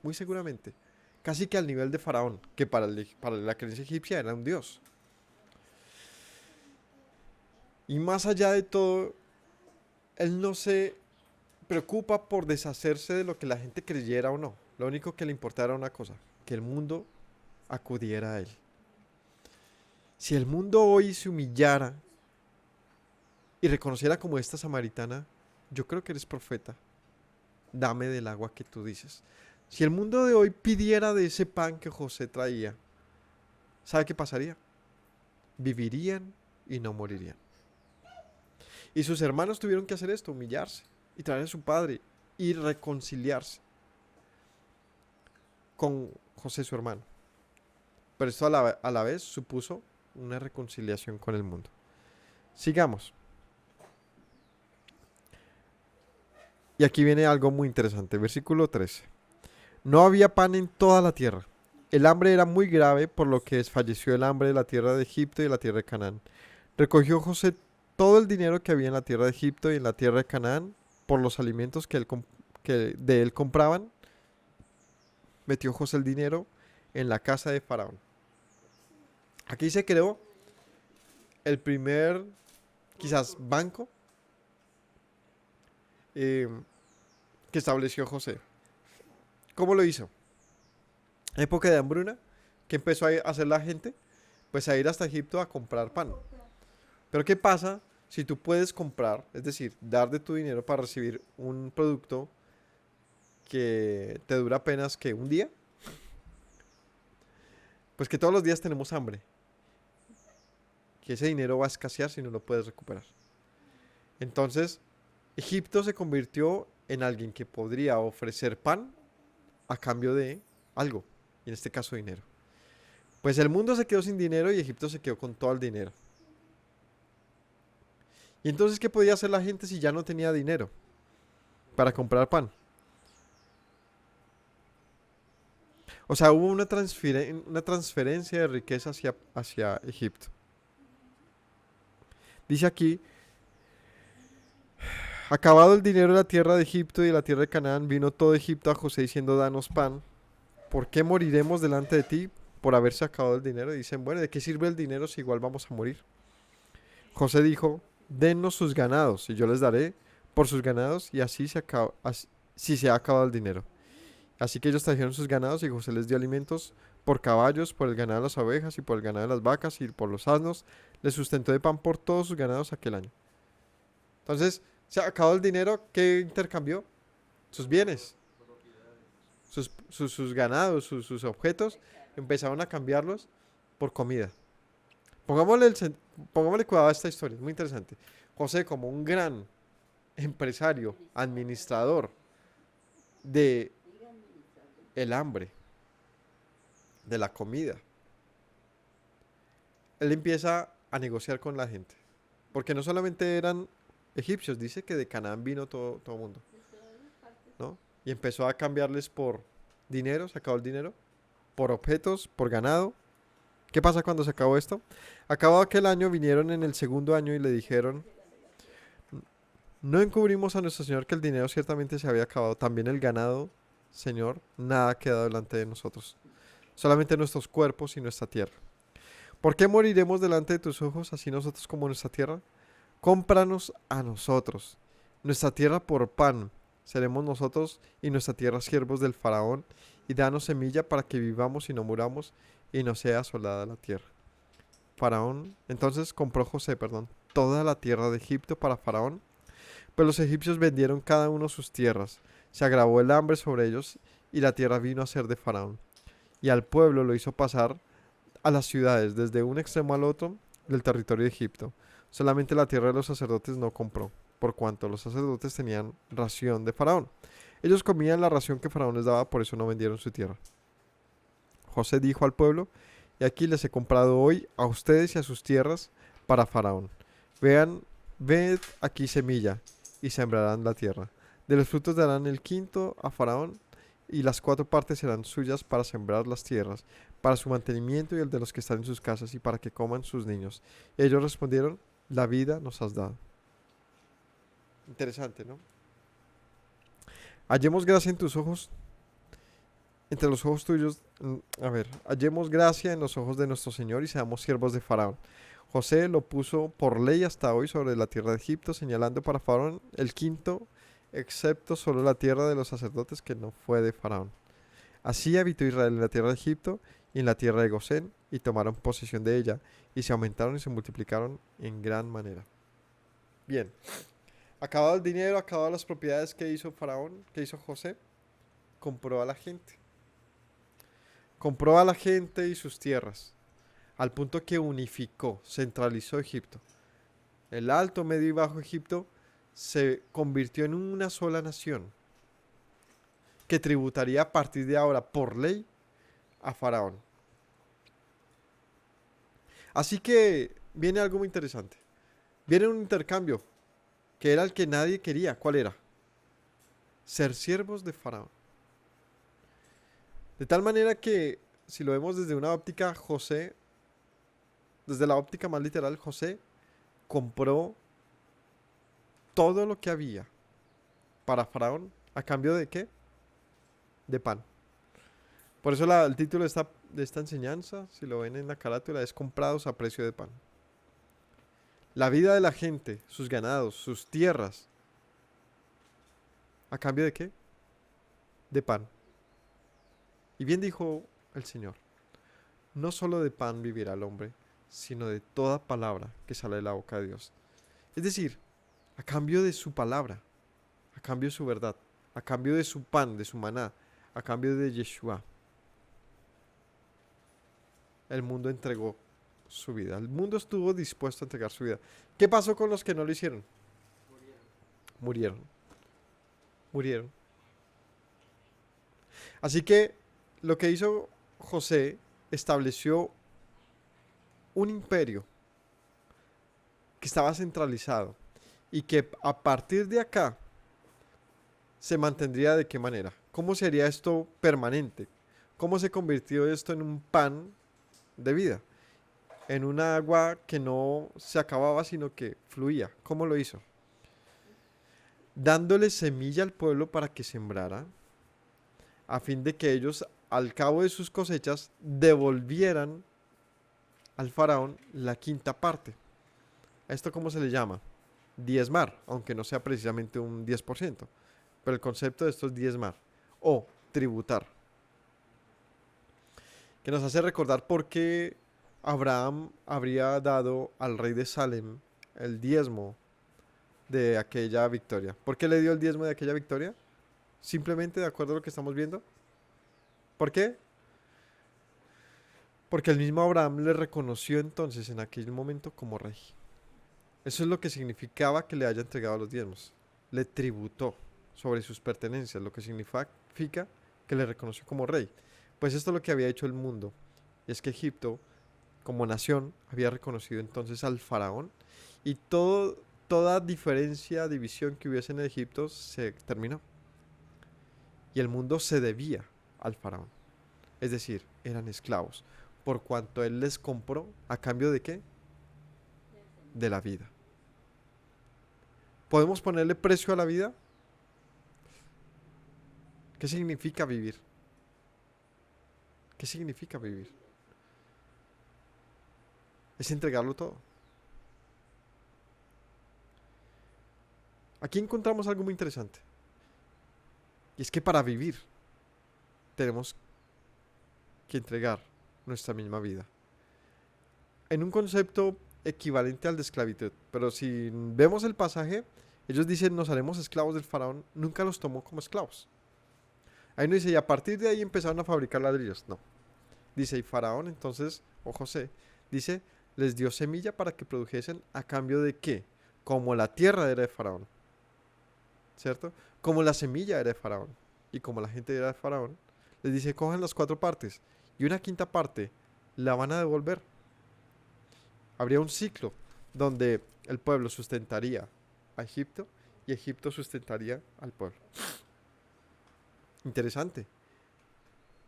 Muy seguramente. Casi que al nivel de Faraón, que para la creencia egipcia era un dios. Y más allá de todo, él no se preocupa por deshacerse de lo que la gente creyera o no. Lo único que le importaba era una cosa, que el mundo acudiera a él. Si el mundo hoy se humillara y reconociera como esta samaritana, yo creo que eres profeta, dame del agua que tú dices. Si el mundo de hoy pidiera de ese pan que José traía, ¿sabe qué pasaría? Vivirían y no morirían. Y sus hermanos tuvieron que hacer esto, humillarse y traer a su padre y reconciliarse con José su hermano. Pero esto a la vez supuso una reconciliación con el mundo. Sigamos. Y aquí viene algo muy interesante, versículo 13. No había pan en toda la tierra. El hambre era muy grave, por lo que desfalleció el hambre de la tierra de Egipto y de la tierra de Canaán. Recogió José todo el dinero que había en la tierra de Egipto y en la tierra de Canaán por los alimentos que de él compraban. Metió José el dinero en la casa de Faraón. Aquí se creó el primer, quizás, banco eh, que estableció José. ¿Cómo lo hizo? Época de hambruna, ¿qué empezó a hacer la gente? Pues a ir hasta Egipto a comprar pan. Pero ¿qué pasa si tú puedes comprar, es decir, dar de tu dinero para recibir un producto que te dura apenas que un día? Pues que todos los días tenemos hambre. Que ese dinero va a escasear si no lo puedes recuperar. Entonces, Egipto se convirtió en alguien que podría ofrecer pan a cambio de algo, y en este caso dinero. Pues el mundo se quedó sin dinero y Egipto se quedó con todo el dinero. Y entonces, ¿qué podía hacer la gente si ya no tenía dinero para comprar pan? O sea, hubo una transferencia de riqueza hacia Egipto. Dice aquí, acabado el dinero de la tierra de Egipto y de la tierra de Canaán, vino todo Egipto a José diciendo, danos pan. ¿Por qué moriremos delante de ti por haberse acabado el dinero? Y dicen, bueno, ¿de qué sirve el dinero si igual vamos a morir? José dijo, dennos sus ganados y yo les daré por sus ganados y si se ha acabado el dinero. Así que ellos trajeron sus ganados y José les dio alimentos por caballos, por el ganado de las ovejas y por el ganado de las vacas y por los asnos. Les sustentó de pan por todos sus ganados aquel año. Entonces, se ha acabado el dinero, ¿qué intercambió? Sus bienes, sus ganados, sus objetos, empezaron a cambiarlos por comida. Pongámosle cuidado a esta historia, es muy interesante. José, como un gran empresario, administrador de el hambre, de la comida, él empieza a negociar con la gente. Porque no solamente eran egipcios, dice que de Canaán vino todo el mundo. ¿no? Y empezó a cambiarles por dinero, se acabó el dinero, por objetos, por ganado. ¿Qué pasa cuando se acabó esto? Acabado aquel año, vinieron en el segundo año y le dijeron, no encubrimos a nuestro Señor que el dinero ciertamente se había acabado, también el ganado, Señor, nada queda delante de nosotros, solamente nuestros cuerpos y nuestra tierra. ¿Por qué moriremos delante de tus ojos, así nosotros como nuestra tierra? Cómpranos a nosotros, nuestra tierra por pan, seremos nosotros y nuestra tierra siervos del faraón, y danos semilla para que vivamos y no muramos, y no sea asolada la tierra. Faraón, entonces compró José, toda la tierra de Egipto para Faraón, pues los egipcios vendieron cada uno sus tierras, se agravó el hambre sobre ellos, y la tierra vino a ser de Faraón, y al pueblo lo hizo pasar a las ciudades, desde un extremo al otro del territorio de Egipto. Solamente la tierra de los sacerdotes no compró, por cuanto los sacerdotes tenían ración de Faraón. Ellos comían la ración que Faraón les daba, por eso no vendieron su tierra. José dijo al pueblo, y aquí les he comprado hoy a ustedes y a sus tierras para Faraón. Vean, ved aquí semilla, y sembrarán la tierra. De los frutos darán el quinto a Faraón, y las 4 partes serán suyas para sembrar las tierras, para su mantenimiento y el de los que están en sus casas, y para que coman sus niños. Y ellos respondieron, la vida nos has dado. Interesante, ¿no? Hallemos gracia en tus ojos, entre los ojos tuyos. Hallemos gracia en los ojos de nuestro Señor y seamos siervos de Faraón. José lo puso por ley hasta hoy sobre la tierra de Egipto, señalando para Faraón el quinto, excepto solo la tierra de los sacerdotes que no fue de Faraón. Así habitó Israel en la tierra de Egipto y en la tierra de Gosén, y tomaron posesión de ella, y se aumentaron y se multiplicaron en gran manera. Bien, acabado el dinero, acabadas las propiedades que hizo Faraón, que hizo José, compró a la gente. Compró a la gente y sus tierras, al punto que unificó, centralizó Egipto. El Alto, Medio y Bajo Egipto se convirtió en una sola nación, que tributaría a partir de ahora, por ley, a Faraón. Así que viene algo muy interesante. Viene un intercambio, que era el que nadie quería. ¿Cuál era? Ser siervos de Faraón. De tal manera que, si lo vemos desde una óptica, José, desde la óptica más literal, José compró todo lo que había para Faraón. ¿A cambio de qué? De pan. Por eso el título de esta enseñanza, si lo ven en la carátula, es comprados a precio de pan. La vida de la gente, sus ganados, sus tierras, ¿a cambio de qué? De pan. Y bien dijo el Señor, no solo de pan vivirá el hombre, sino de toda palabra que sale de la boca de Dios. Es decir, a cambio de su palabra, a cambio de su verdad, a cambio de su pan, de su maná, a cambio de Yeshua, el mundo entregó su vida. El mundo estuvo dispuesto a entregar su vida. ¿Qué pasó con los que no lo hicieron? Murieron. Murieron. Así que lo que hizo José, estableció un imperio que estaba centralizado y que a partir de acá se mantendría. ¿De qué manera? ¿Cómo sería esto permanente? ¿Cómo se convirtió esto en un pan de vida? En un agua que no se acababa, sino que fluía. ¿Cómo lo hizo? Dándole semilla al pueblo para que sembrara, a fin de que ellos, al cabo de sus cosechas, devolvieran al faraón la quinta parte. ¿A esto cómo se le llama? Diezmar, aunque no sea precisamente un 10%. Pero el concepto de esto es diezmar o tributar. Que nos hace recordar por qué Abraham habría dado al rey de Salem el diezmo de aquella victoria. ¿Por qué le dio el diezmo de aquella victoria? Simplemente de acuerdo a lo que estamos viendo. ¿Por qué? Porque el mismo Abraham le reconoció entonces en aquel momento como rey. Eso es lo que significaba que le haya entregado los diezmos. Le tributó sobre sus pertenencias, lo que significa que le reconoció como rey. Pues esto es lo que había hecho el mundo. Y es que Egipto, como nación, había reconocido entonces al faraón y toda diferencia, división que hubiese en Egipto se terminó. y el mundo se debía al faraón. Es decir, eran esclavos, por cuanto él les compró a cambio de ¿qué? De la vida. ¿Podemos ponerle precio a la vida? ¿Qué significa vivir? ¿Qué significa vivir? Es entregarlo todo. Aquí encontramos algo muy interesante. Y es que para vivir tenemos que entregar nuestra misma vida. En un concepto equivalente al de esclavitud. Pero si vemos el pasaje, ellos dicen nos haremos esclavos del faraón. Nunca los tomó como esclavos. Ahí no dice, y a partir de ahí empezaron a fabricar ladrillos. No. Dice, y faraón entonces, o José, dice, les dio semilla para que produjesen a cambio de qué? Como la tierra era de faraón. ¿Cierto? Como la semilla era de faraón. Y como la gente era de faraón, les dice, cojan las 4 partes. Y una quinta parte la van a devolver. Habría un ciclo donde el pueblo sustentaría a Egipto y Egipto sustentaría al pueblo. Interesante.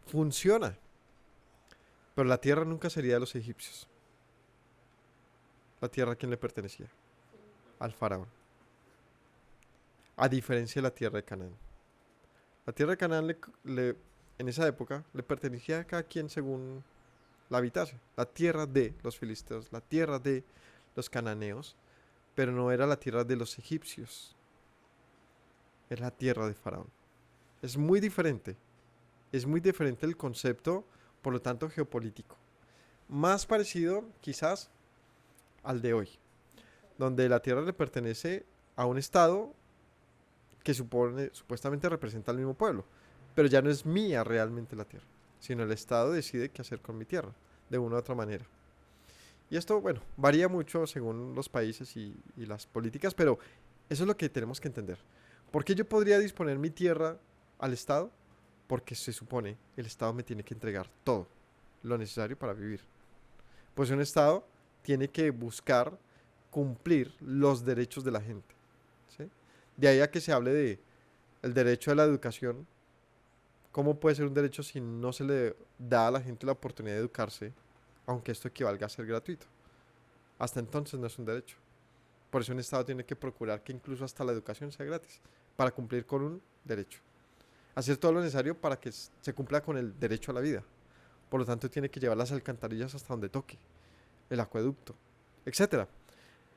Funciona. Pero la tierra nunca sería de los egipcios. La tierra a quién le pertenecía. Al faraón. A diferencia de la tierra de Canaán. La tierra de Canaán en esa época le pertenecía a cada quien según la habitase. La tierra de los filisteos, la tierra de los cananeos, pero no era la tierra de los egipcios. Era la tierra de Faraón. Es muy diferente. Es muy diferente el concepto, por lo tanto, geopolítico. Más parecido, quizás, al de hoy, donde la tierra le pertenece a un estado que supuestamente representa al mismo pueblo, pero ya no es mía realmente la tierra, sino el estado decide qué hacer con mi tierra, de una u otra manera. Y esto, bueno, varía mucho según los países y las políticas, pero eso es lo que tenemos que entender. ¿Por qué yo podría disponer mi tierra al Estado? Porque se supone el Estado me tiene que entregar todo lo necesario para vivir. Pues un Estado tiene que buscar cumplir los derechos de la gente. ¿Sí? De ahí a que se hable de el derecho a la educación. ¿Cómo puede ser un derecho si no se le da a la gente la oportunidad de educarse, aunque esto equivalga a ser gratuito? Hasta entonces no es un derecho. Por eso un Estado tiene que procurar que incluso hasta la educación sea gratis, para cumplir con un derecho. Hacer todo lo necesario para que se cumpla con el derecho a la vida. Por lo tanto, tiene que llevar las alcantarillas hasta donde toque, el acueducto, etcétera.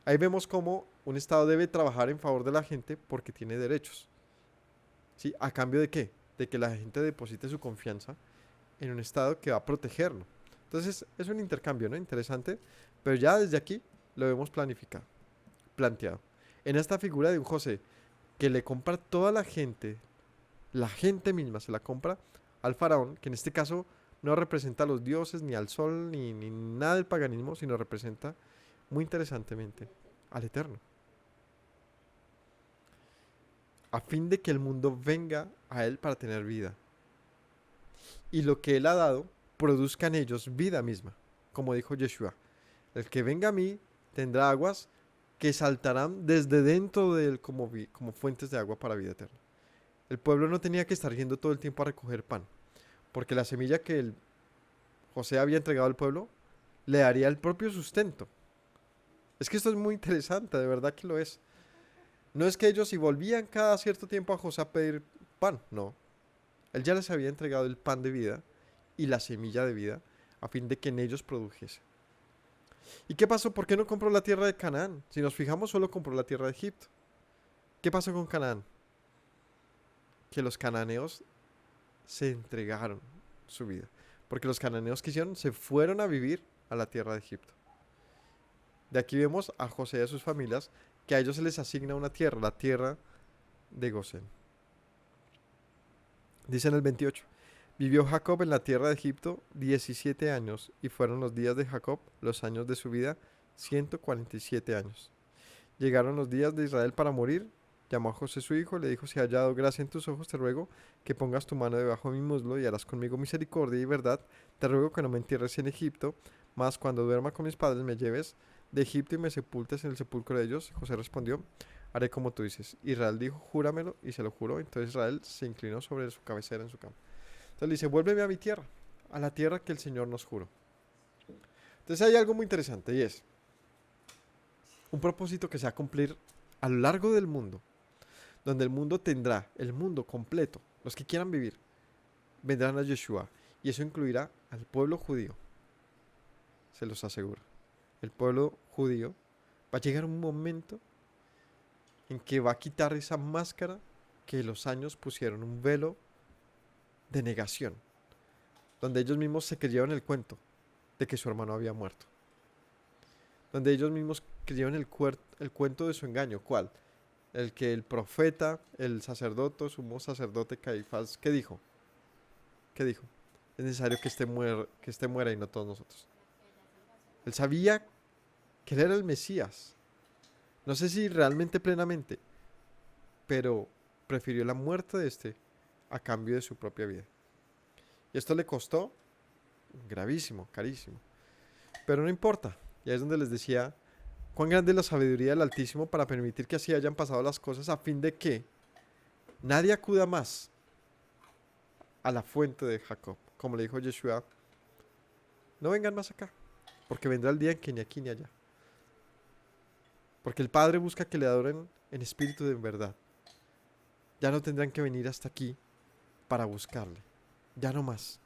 Ahí vemos cómo un Estado debe trabajar en favor de la gente porque tiene derechos. ¿Sí? ¿A cambio de qué? De que la gente deposite su confianza en un Estado que va a protegerlo. Entonces, es un intercambio, ¿no? Interesante, pero ya desde aquí lo vemos planteado. En esta figura de un José que le compra toda la gente misma se la compra al faraón, que en este caso no representa a los dioses, ni al sol, ni nada del paganismo, sino representa, muy interesantemente, al Eterno. A fin de que el mundo venga a él para tener vida. Y lo que él ha dado, produzca en ellos vida misma. Como dijo Yeshua, el que venga a mí tendrá aguas que saltarán desde dentro de él como fuentes de agua para vida eterna. El pueblo no tenía que estar yendo todo el tiempo a recoger pan, porque la semilla que José había entregado al pueblo le daría el propio sustento. Es que esto es muy interesante, de verdad que lo es. No es que ellos si volvían cada cierto tiempo a José a pedir pan, no. Él ya les había entregado el pan de vida y la semilla de vida a fin de que en ellos produjese. ¿Y qué pasó? ¿Por qué no compró la tierra de Canaán? Si nos fijamos, solo compró la tierra de Egipto. ¿Qué pasó con Canaán? Que los cananeos se entregaron su vida. Porque los cananeos que hicieron se fueron a vivir a la tierra de Egipto. De aquí vemos a José y a sus familias que a ellos se les asigna una tierra, la tierra de Gosén. Dice en el 28, vivió Jacob en la tierra de Egipto 17 años y fueron los días de Jacob, los años de su vida, 147 años. Llegaron los días de Israel para morir. Llamó a José su hijo, le dijo, si he hallado gracia en tus ojos, te ruego que pongas tu mano debajo de mi muslo y harás conmigo misericordia y verdad. Te ruego que no me entierres en Egipto, mas cuando duerma con mis padres me lleves de Egipto y me sepultes en el sepulcro de ellos. José respondió, haré como tú dices. Israel dijo, júramelo, y se lo juró. Entonces Israel se inclinó sobre su cabecera en su cama. Entonces le dice, vuélveme a mi tierra, a la tierra que el Señor nos juró. Entonces hay algo muy interesante y es un propósito que se va a cumplir a lo largo del mundo, donde el mundo tendrá, el mundo completo, los que quieran vivir, vendrán a Yeshua. Y eso incluirá al pueblo judío, se los aseguro. El pueblo judío va a llegar un momento en que va a quitar esa máscara que los años pusieron, un velo de negación, donde ellos mismos se creyeron el cuento de que su hermano había muerto, donde ellos mismos creyeron el cuento de su engaño. ¿Cuál? El que el profeta, el sacerdote, sumo sacerdote Caifás, ¿qué dijo? ¿Qué dijo? Es necesario que este muera y no todos nosotros. Él sabía que él era el Mesías. No sé si realmente plenamente, pero prefirió la muerte de este a cambio de su propia vida. Y esto le costó gravísimo, carísimo. Pero no importa. Y ahí es donde les decía cuán grande es la sabiduría del Altísimo para permitir que así hayan pasado las cosas a fin de que nadie acuda más a la fuente de Jacob. Como le dijo Yeshua, no vengan más acá, porque vendrá el día en que ni aquí ni allá. Porque el Padre busca que le adoren en espíritu de verdad. Ya no tendrán que venir hasta aquí para buscarle. Ya no más.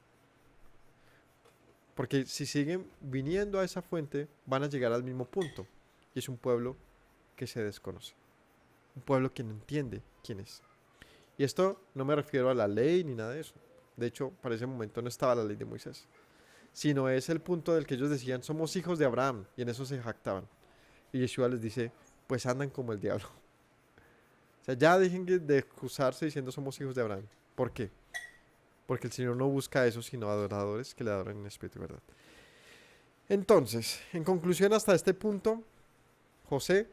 Porque si siguen viniendo a esa fuente, van a llegar al mismo punto. Y es un pueblo que se desconoce. Un pueblo que no entiende quién es. Y esto no me refiero a la ley ni nada de eso. De hecho, para ese momento no estaba la ley de Moisés. Sino es el punto del que ellos decían, somos hijos de Abraham. Y en eso se jactaban. Y Yeshua les dice, pues andan como el diablo. O sea, ya dejen de excusarse diciendo somos hijos de Abraham. ¿Por qué? Porque el Señor no busca eso, sino adoradores que le adoren en espíritu y verdad. Entonces, en conclusión, hasta este punto, José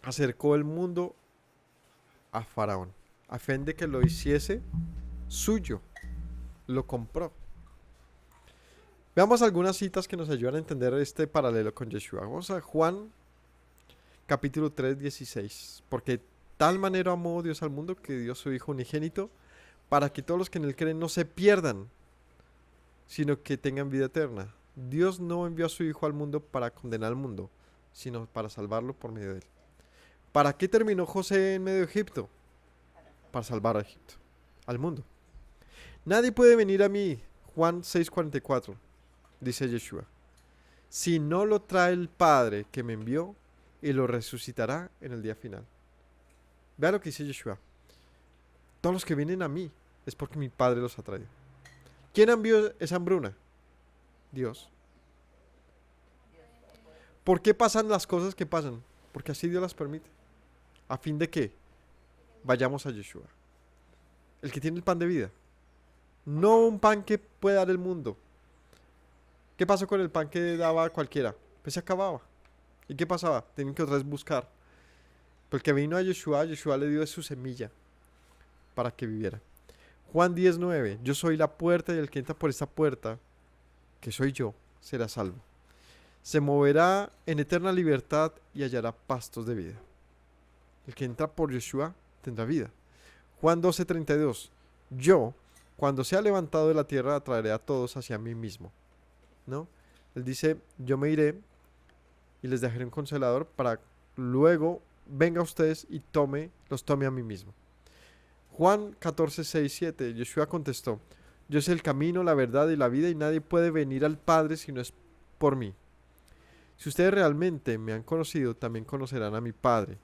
acercó el mundo a Faraón, a fin de que lo hiciese suyo, lo compró. Veamos algunas citas que nos ayudan a entender este paralelo con Yeshua. Vamos a Juan, capítulo 3, 16. Porque tal manera amó Dios al mundo que dio su Hijo unigénito, para que todos los que en él creen no se pierdan, sino que tengan vida eterna. Dios no envió a su Hijo al mundo para condenar al mundo, sino para salvarlo por medio de él. ¿Para qué terminó José en medio de Egipto? Para salvar a Egipto, al mundo. Nadie puede venir a mí, Juan 6:44, dice Yeshua, si no lo trae el Padre que me envió y lo resucitará en el día final. Vea lo que dice Yeshua. Todos los que vienen a mí es porque mi Padre los ha traído. ¿Quién envió esa hambruna? Dios. ¿Por qué pasan las cosas que pasan? Porque así Dios las permite. ¿A fin de qué? Vayamos a Yeshua, el que tiene el pan de vida. No un pan que puede dar el mundo. ¿Qué pasó con el pan que daba cualquiera? Pues se acababa. ¿Y qué pasaba? Tenían que otra vez buscar. Pero el que vino a Yeshua, Yeshua le dio de su semilla para que viviera. Juan 10:9. Yo soy la puerta y el que entra por esta puerta, que soy yo, será salvo. Se moverá en eterna libertad y hallará pastos de vida. El que entra por Yeshua tendrá vida. Juan 12:32. Yo, cuando sea levantado de la tierra, atraeré a todos hacia mí mismo. ¿No? Él dice, yo me iré y les dejaré un consolador para luego venga a ustedes y los tome a mí mismo. Juan 14:6-7. Yeshua contestó, yo soy el camino, la verdad y la vida y nadie puede venir al Padre si no es por mí. Si ustedes realmente me han conocido, también conocerán a mi Padre.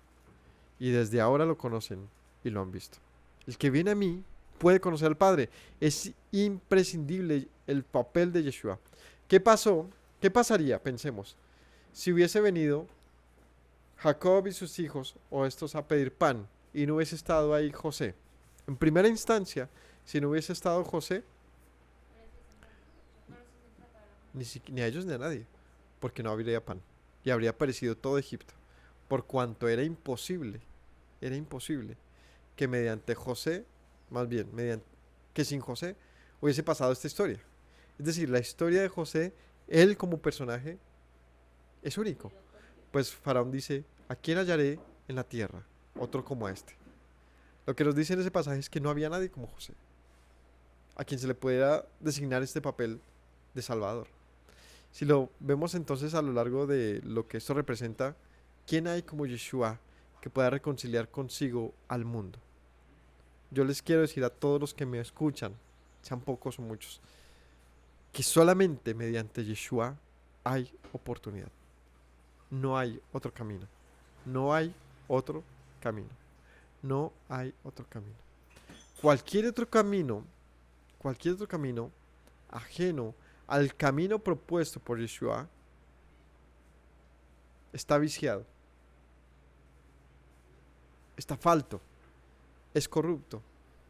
Y desde ahora lo conocen y lo han visto. El que viene a mí puede conocer al Padre. Es imprescindible el papel de Yeshua. ¿Qué pasó? ¿Qué pasaría? Pensemos. Si hubiese venido Jacob y sus hijos o estos a pedir pan y no hubiese estado ahí José. En primera instancia, si no hubiese estado José, ni a ellos ni a nadie, porque no habría pan y habría perecido todo Egipto, por cuanto era imposible que mediante José, más bien, que sin José hubiese pasado esta historia. Es decir, la historia de José, él como personaje, es único. Pues Faraón dice, ¿a quién hallaré en la tierra, otro como este. Lo que nos dice en ese pasaje es que no había nadie como José, a quien se le pudiera designar este papel de Salvador. Si lo vemos entonces a lo largo de lo que esto representa, ¿quién hay como Yeshua que pueda reconciliar consigo al mundo? Yo les quiero decir a todos los que me escuchan, sean pocos o muchos, que solamente mediante Yeshua hay oportunidad. No hay otro camino. No hay otro camino. No hay otro camino. Cualquier otro camino, cualquier otro camino ajeno al camino propuesto por Yeshua está viciado, está falto, es corrupto.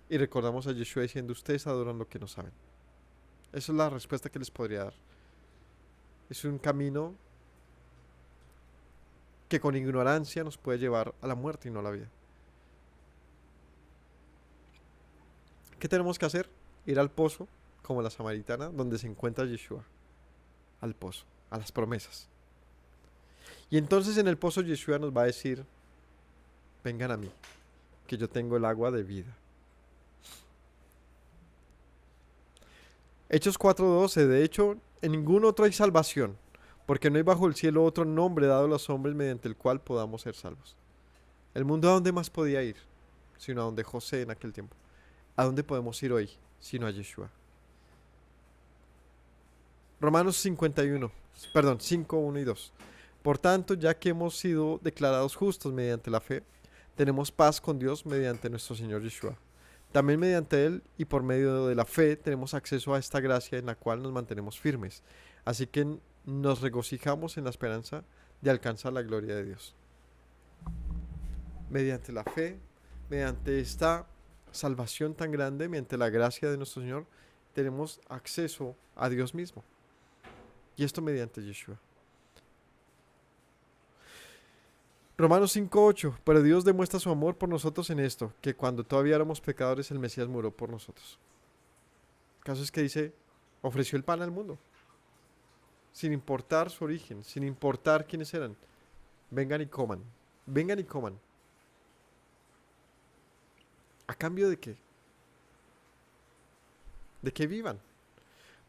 Y recordamos a Yeshua diciendo, ustedes adoran lo que no saben. Esa es la respuesta que les podría dar. Es un camino que con ignorancia nos puede llevar a la muerte y no a la vida. ¿Qué tenemos que hacer? Ir al pozo, como la samaritana, donde se encuentra Yeshua. Al pozo, a las promesas. Y entonces en el pozo Yeshua nos va a decir, vengan a mí, que yo tengo el agua de vida. Hechos 4:12, de hecho, en ningún otro hay salvación, porque no hay bajo el cielo otro nombre dado a los hombres mediante el cual podamos ser salvos. ¿El mundo a dónde más podía ir? Sino a donde José en aquel tiempo. ¿A dónde podemos ir hoy? Sino a Yeshua. Romanos 5, 1 y 2. Por tanto, ya que hemos sido declarados justos mediante la fe, tenemos paz con Dios mediante nuestro Señor Yeshua. También mediante Él y por medio de la fe tenemos acceso a esta gracia en la cual nos mantenemos firmes. Así que nos regocijamos en la esperanza de alcanzar la gloria de Dios. Mediante la fe, mediante esta salvación tan grande, mediante la gracia de nuestro Señor, tenemos acceso a Dios mismo. Y esto mediante Yeshua. Romanos 5:8. Pero Dios demuestra su amor por nosotros en esto, que cuando todavía éramos pecadores, el Mesías murió por nosotros. El caso es que dice, ofreció el pan al mundo, sin importar su origen, sin importar quiénes eran. Vengan y coman, vengan y coman. ¿A cambio de qué? De que vivan.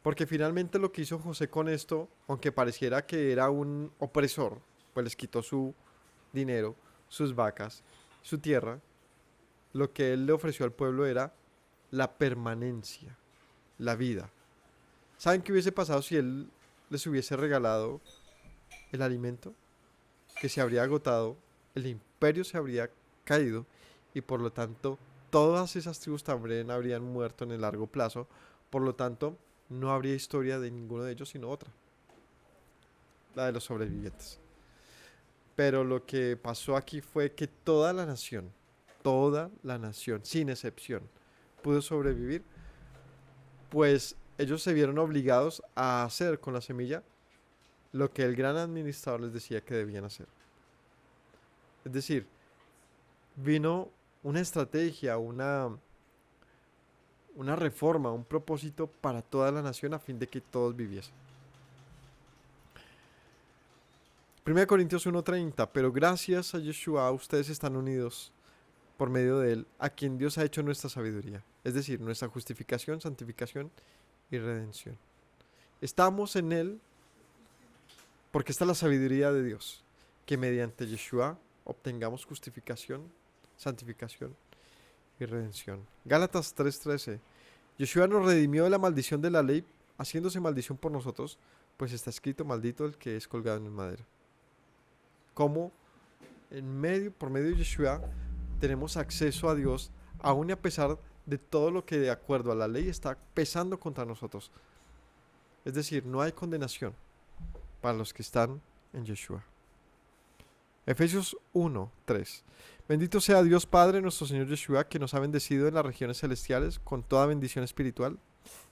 Porque finalmente lo que hizo José con esto, aunque pareciera que era un opresor, pues les quitó su dinero, sus vacas, su tierra, lo que él le ofreció al pueblo era la permanencia, la vida. ¿Saben qué hubiese pasado si él les hubiese regalado el alimento? Que se habría agotado, el imperio se habría caído y por lo tanto todas esas tribus también habrían muerto en el largo plazo. Por lo tanto, no habría historia de ninguno de ellos sino otra, la de los sobrevivientes. Pero lo que pasó aquí fue que toda la nación, sin excepción, pudo sobrevivir, pues ellos se vieron obligados a hacer con la semilla lo que el gran administrador les decía que debían hacer. Es decir, vino una estrategia, una reforma, un propósito para toda la nación a fin de que todos viviesen. 1 Corintios 1:30, pero gracias a Yeshua ustedes están unidos por medio de él, a quien Dios ha hecho nuestra sabiduría, es decir, nuestra justificación, santificación y redención. Estamos en él porque está la sabiduría de Dios, que mediante Yeshua obtengamos justificación, santificación y redención. Gálatas 3:13, Yeshua nos redimió de la maldición de la ley, haciéndose maldición por nosotros, pues está escrito, maldito el que es colgado en el madero. Como por medio de Yeshua tenemos acceso a Dios, aun y a pesar de todo lo que de acuerdo a la ley está pesando contra nosotros. Es decir, no hay condenación para los que están en Yeshua. Efesios 1:3. Bendito sea Dios Padre nuestro Señor Yeshua, que nos ha bendecido en las regiones celestiales con toda bendición espiritual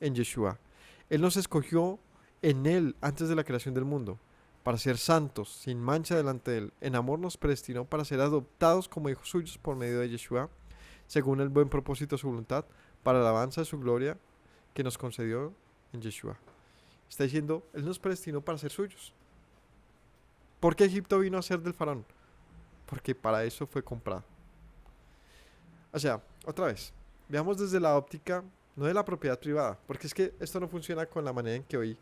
en Yeshua. Él nos escogió en Él antes de la creación del mundo, para ser santos, sin mancha delante de Él. En amor nos predestinó para ser adoptados como hijos suyos por medio de Yeshua, según el buen propósito de su voluntad, para la alabanza de su gloria que nos concedió en Yeshua. Está diciendo, Él nos predestinó para ser suyos. ¿Por qué Egipto vino a ser del faraón? porque para eso fue comprado. O sea, otra vez, veamos desde la óptica, no de la propiedad privada, porque es que esto no funciona con la manera en que hoy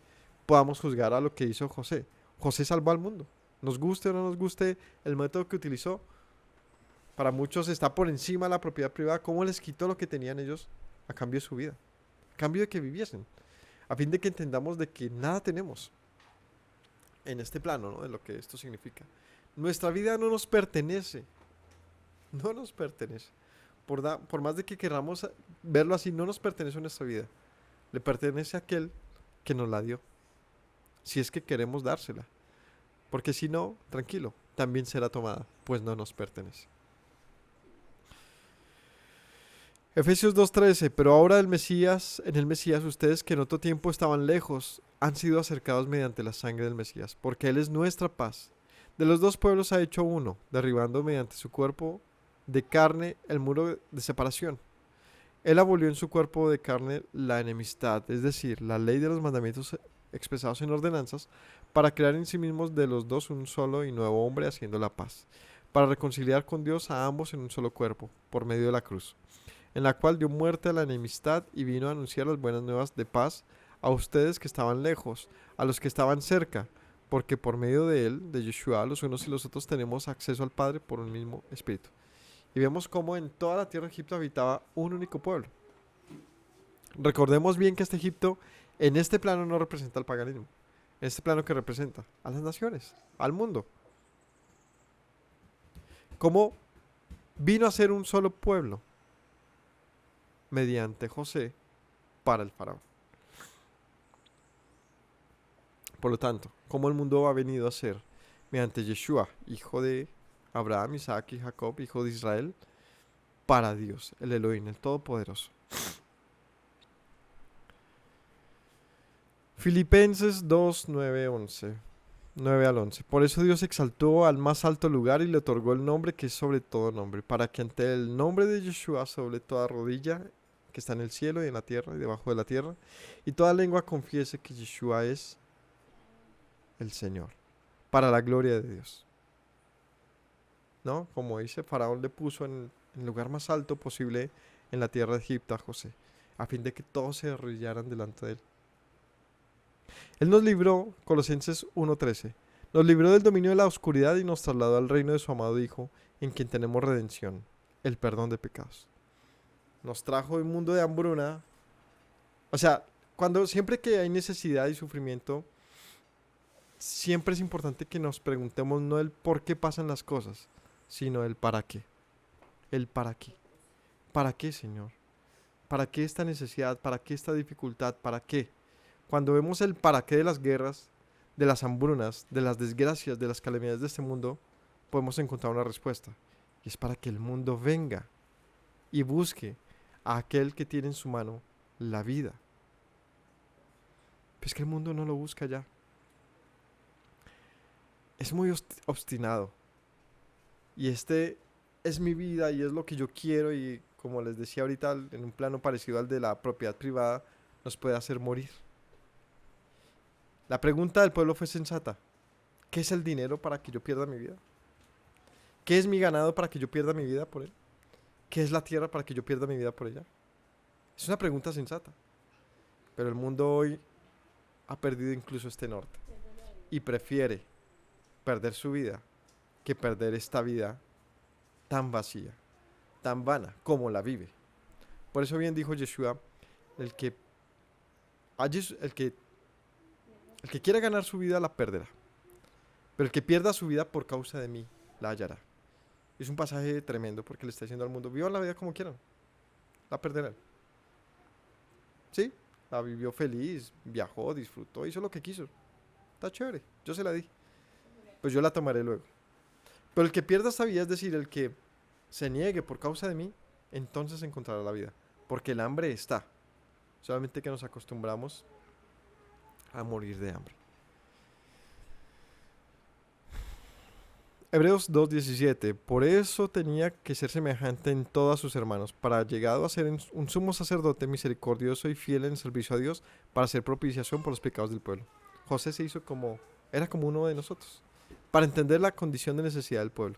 podamos juzgar a lo que hizo José. José salvó al mundo. Nos guste o no nos guste el método que utilizó, para muchos está por encima de la propiedad privada. ¿Cómo les quitó lo que tenían ellos a cambio de su vida? A cambio de que viviesen. A fin de que entendamos de que nada tenemos en este plano, ¿no? De lo que esto significa. Nuestra vida no nos pertenece. No nos pertenece. Por más de que queramos verlo así, no nos pertenece a nuestra vida. Le pertenece a aquel que nos la dio. Si es que queremos dársela. Porque si no, tranquilo, también será tomada, pues no nos pertenece. Efesios 2:13, pero ahora en el Mesías, ustedes que en otro tiempo estaban lejos, han sido acercados mediante la sangre del Mesías, porque Él es nuestra paz. De los dos pueblos ha hecho uno, derribando mediante su cuerpo de carne el muro de separación. Él abolió en su cuerpo de carne la enemistad, es decir, la ley de los mandamientos expresados en ordenanzas, para crear en sí mismos de los dos un solo y nuevo hombre haciendo la paz, para reconciliar con Dios a ambos en un solo cuerpo, por medio de la cruz, en la cual dio muerte a la enemistad y vino a anunciar las buenas nuevas de paz a ustedes que estaban lejos, a los que estaban cerca, porque por medio de él, de Yeshua, los unos y los otros tenemos acceso al Padre por un mismo Espíritu. Y vemos cómo en toda la tierra de Egipto habitaba un único pueblo. Recordemos bien que este Egipto en este plano no representa al paganismo. En este plano que representa a las naciones, al mundo. ¿Cómo vino a ser un solo pueblo? Mediante José para el faraón. Por lo tanto, ¿cómo el mundo ha venido a ser? Mediante Yeshua, hijo de Abraham, Isaac y Jacob, hijo de Israel, para Dios, el Elohim, el Todopoderoso. Filipenses 2, 9 al 11. Por eso Dios exaltó al más alto lugar y le otorgó el nombre que es sobre todo nombre, para que ante el nombre de Yeshua sobre toda rodilla que está en el cielo y en la tierra y debajo de la tierra, y toda lengua confiese que Yeshua es el Señor, para la gloria de Dios. ¿No? Como dice, Faraón le puso en el lugar más alto posible en la tierra de Egipto a José, a fin de que todos se arrodillaran delante de él. Él nos libró, Colosenses 1:13, nos libró del dominio de la oscuridad y nos trasladó al reino de su amado Hijo, en quien tenemos redención, el perdón de pecados. Nos trajo de un mundo de hambruna. O sea, siempre que hay necesidad y sufrimiento, siempre es importante que nos preguntemos no el por qué pasan las cosas, sino el para qué. El para qué. ¿Para qué, Señor? ¿Para qué esta necesidad? ¿Para qué esta dificultad? ¿Para qué? Cuando vemos el para qué de las guerras, de las hambrunas, de las desgracias, de las calamidades de este mundo, podemos encontrar una respuesta. Y es para que el mundo venga y busque a aquel que tiene en su mano la vida. Pues que el mundo no lo busca ya. Es muy obstinado. Y este es mi vida y es lo que yo quiero, y como les decía ahorita, en un plano parecido al de la propiedad privada, nos puede hacer morir. La pregunta del pueblo fue sensata. ¿Qué es el dinero para que yo pierda mi vida? ¿Qué es mi ganado para que yo pierda mi vida por él? ¿Qué es la tierra para que yo pierda mi vida por ella? Es una pregunta sensata. Pero el mundo hoy ha perdido incluso este norte. Y prefiere perder su vida que perder esta vida tan vacía, tan vana como la vive. Por eso bien dijo Yeshua, el que quiera ganar su vida la perderá, pero el que pierda su vida por causa de mí la hallará. Es un pasaje tremendo porque le está diciendo al mundo, vivan la vida como quieran, la perderán. Sí, la vivió feliz, viajó, disfrutó, hizo lo que quiso. Está chévere, yo se la di. Pues yo la tomaré luego. Pero el que pierda esta vida, es decir, el que se niegue por causa de mí, entonces encontrará la vida. Porque el hambre está. Solamente que nos acostumbramos a morir de hambre. Hebreos 2:17. Por eso tenía que ser semejante en todos sus hermanos, para llegado a ser un sumo sacerdote misericordioso y fiel en el servicio a Dios, para hacer propiciación por los pecados del pueblo. José era como uno de nosotros, para entender la condición de necesidad del pueblo.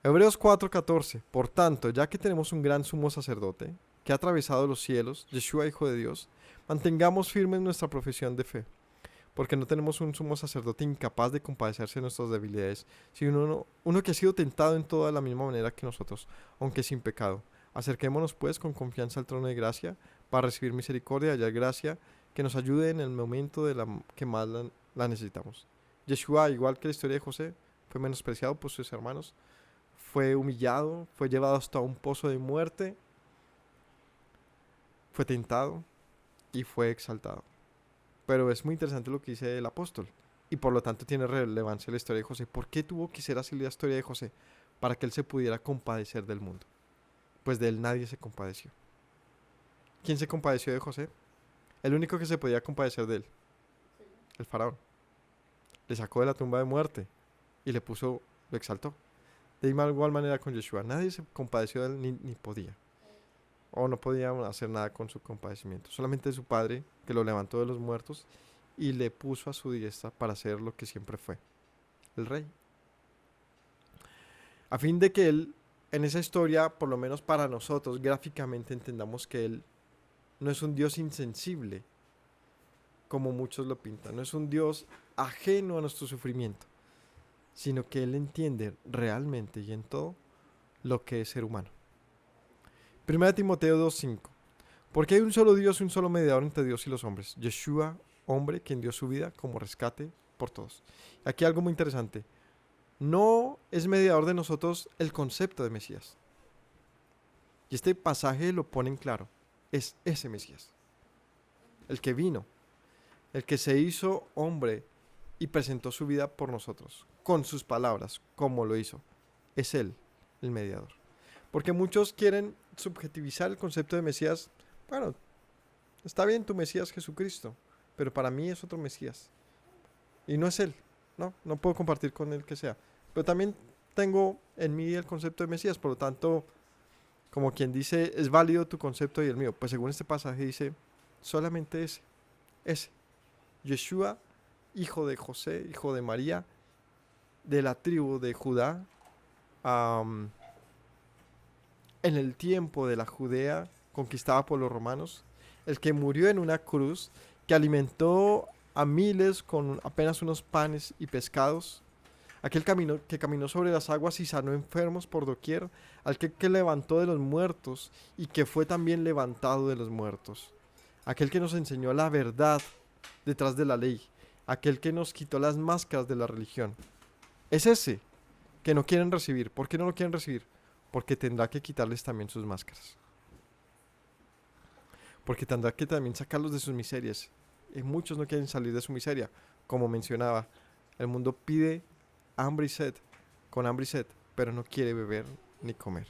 Hebreos 4:14. Por tanto, ya que tenemos un gran sumo sacerdote que ha atravesado los cielos, Yeshua, Hijo de Dios, mantengamos firme nuestra profesión de fe, porque no tenemos un sumo sacerdote incapaz de compadecerse de nuestras debilidades, sino uno que ha sido tentado en toda la misma manera que nosotros, aunque sin pecado. Acerquémonos pues con confianza al trono de gracia para recibir misericordia y hallar gracia que nos ayude en el momento que más la necesitamos. Yeshua, igual que la historia de José, fue menospreciado por sus hermanos, fue humillado, fue llevado hasta un pozo de muerte, fue tentado y fue exaltado. Pero es muy interesante lo que dice el apóstol y por lo tanto tiene relevancia la historia de José. ¿Por qué tuvo que ser así la historia de José? Para que él se pudiera compadecer del mundo. Pues de él nadie se compadeció. ¿Quién se compadeció de José? El único que se podía compadecer de él, el faraón. Le sacó de la tumba de muerte y lo exaltó. De igual manera con Yeshua, nadie se compadeció de él ni podía. O no podía hacer nada con su compadecimiento. Solamente su padre, que lo levantó de los muertos y le puso a su diestra para hacer lo que siempre fue, el rey. A fin de que él, en esa historia, por lo menos para nosotros, gráficamente entendamos que él no es un Dios insensible, como muchos lo pintan. No es un Dios ajeno a nuestro sufrimiento, sino que él entiende realmente y en todo lo que es ser humano. 1 Timoteo 2:5. Porque hay un solo Dios y un solo mediador entre Dios y los hombres, Yeshua, hombre, quien dio su vida como rescate por todos. Aquí algo muy interesante. No es mediador de nosotros el concepto de Mesías. Y este pasaje lo pone en claro. Es ese Mesías. El que vino. El que se hizo hombre y presentó su vida por nosotros. Con sus palabras, como lo hizo. Es él, el mediador. Porque muchos quieren subjetivizar el concepto de Mesías. Bueno, está bien tu Mesías Jesucristo, pero para mí es otro Mesías. Y no es él. No puedo compartir con él que sea. Pero también tengo en mí el concepto de Mesías, por lo tanto, como quien dice, es válido tu concepto y el mío. Pues según este pasaje dice, solamente ese. Yeshua, hijo de José, hijo de María, de la tribu de Judá, en el tiempo de la Judea conquistada por los romanos, el que murió en una cruz, que alimentó a miles con apenas unos panes y pescados, aquel que caminó sobre las aguas y sanó enfermos por doquier, aquel que levantó de los muertos y que fue también levantado de los muertos, aquel que nos enseñó la verdad detrás de la ley, aquel que nos quitó las máscaras de la religión. Es ese que no quieren recibir. ¿Por qué no lo quieren recibir? Porque tendrá que quitarles también sus máscaras. Porque tendrá que también sacarlos de sus miserias. Y muchos no quieren salir de su miseria. Como mencionaba, el mundo pide hambre y sed, con hambre y sed, pero no quiere beber ni comer.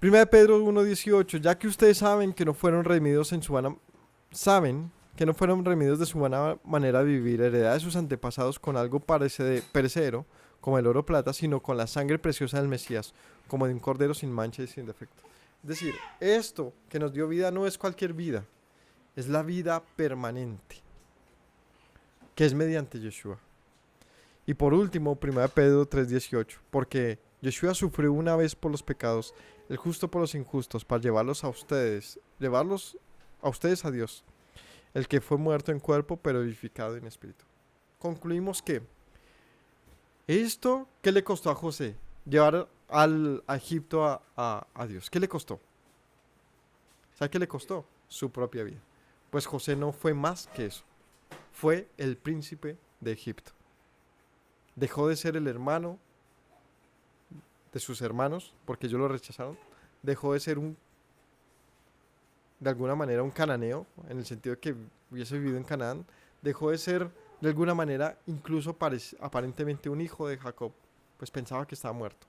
1 Pedro 1:18. Ya que ustedes saben que no fueron redimidos de su buena manera de vivir, heredada de sus antepasados con algo perecedero, como el oro o plata, sino con la sangre preciosa del Mesías, como de un cordero sin mancha y sin defecto. Es decir, esto que nos dio vida no es cualquier vida, es la vida permanente, que es mediante Yeshua. Y por último, 1 Pedro 3:18, porque Yeshua sufrió una vez por los pecados, el justo por los injustos, para llevarlos a ustedes a Dios, el que fue muerto en cuerpo, pero vivificado en espíritu. Concluimos que esto, ¿qué le costó a José? Llevar a Egipto a Dios. ¿Qué le costó? ¿Sabe qué le costó? Su propia vida. Pues José no fue más que eso. Fue el príncipe de Egipto. Dejó de ser el hermano de sus hermanos, porque ellos lo rechazaron. Dejó de ser de alguna manera un cananeo, en el sentido de que hubiese vivido en Canaán. Dejó de ser de alguna manera incluso aparentemente un hijo de Jacob, pues pensaba que estaba muerto,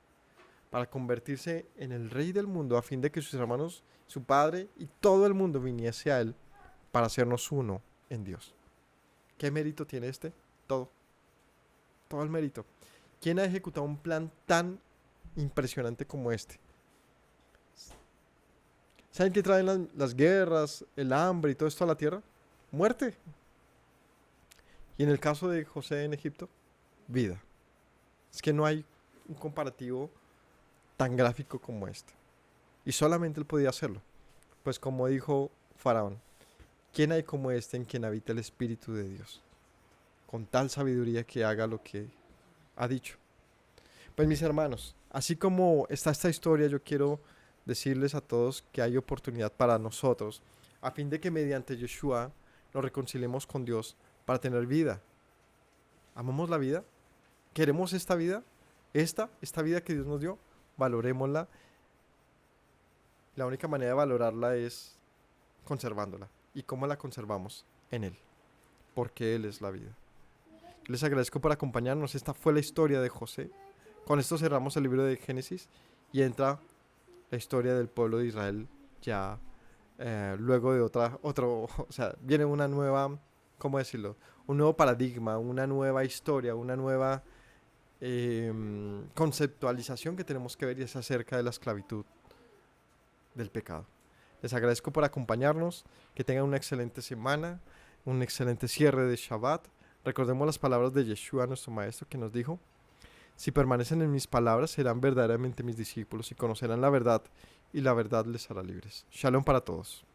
para convertirse en el rey del mundo, a fin de que sus hermanos, su padre y todo el mundo viniese a él para hacernos uno en Dios. ¿Qué mérito tiene este? Todo el mérito. ¿Quién ha ejecutado un plan tan impresionante como este? ¿Saben qué traen las guerras, el hambre y todo esto a la tierra? Muerte. Y en el caso de José en Egipto, vida. Es que no hay un comparativo tan gráfico como este. Y solamente él podía hacerlo. Pues como dijo Faraón, ¿quién hay como este en quien habita el Espíritu de Dios? Con tal sabiduría que haga lo que ha dicho. Pues mis hermanos, así como está esta historia, yo quiero decirles a todos que hay oportunidad para nosotros, a fin de que mediante Yeshua nos reconciliemos con Dios para tener vida. ¿Amamos la vida? ¿Queremos esta vida? Esta vida que Dios nos dio, valorémosla. La única manera de valorarla es conservándola. ¿Y cómo la conservamos? En Él, porque Él es la vida. Les agradezco por acompañarnos. Esta fue la historia de José. Con esto cerramos el libro de Génesis y entra la historia del pueblo de Israel ya luego de o sea, viene una nueva, ¿cómo decirlo? Un nuevo paradigma, una nueva historia, una nueva conceptualización que tenemos que ver y es acerca de la esclavitud del pecado. Les agradezco por acompañarnos, que tengan una excelente semana, un excelente cierre de Shabbat. Recordemos las palabras de Yeshua, nuestro maestro, que nos dijo: si permanecen en mis palabras, serán verdaderamente mis discípulos y conocerán la verdad, y la verdad les hará libres. Shalom para todos.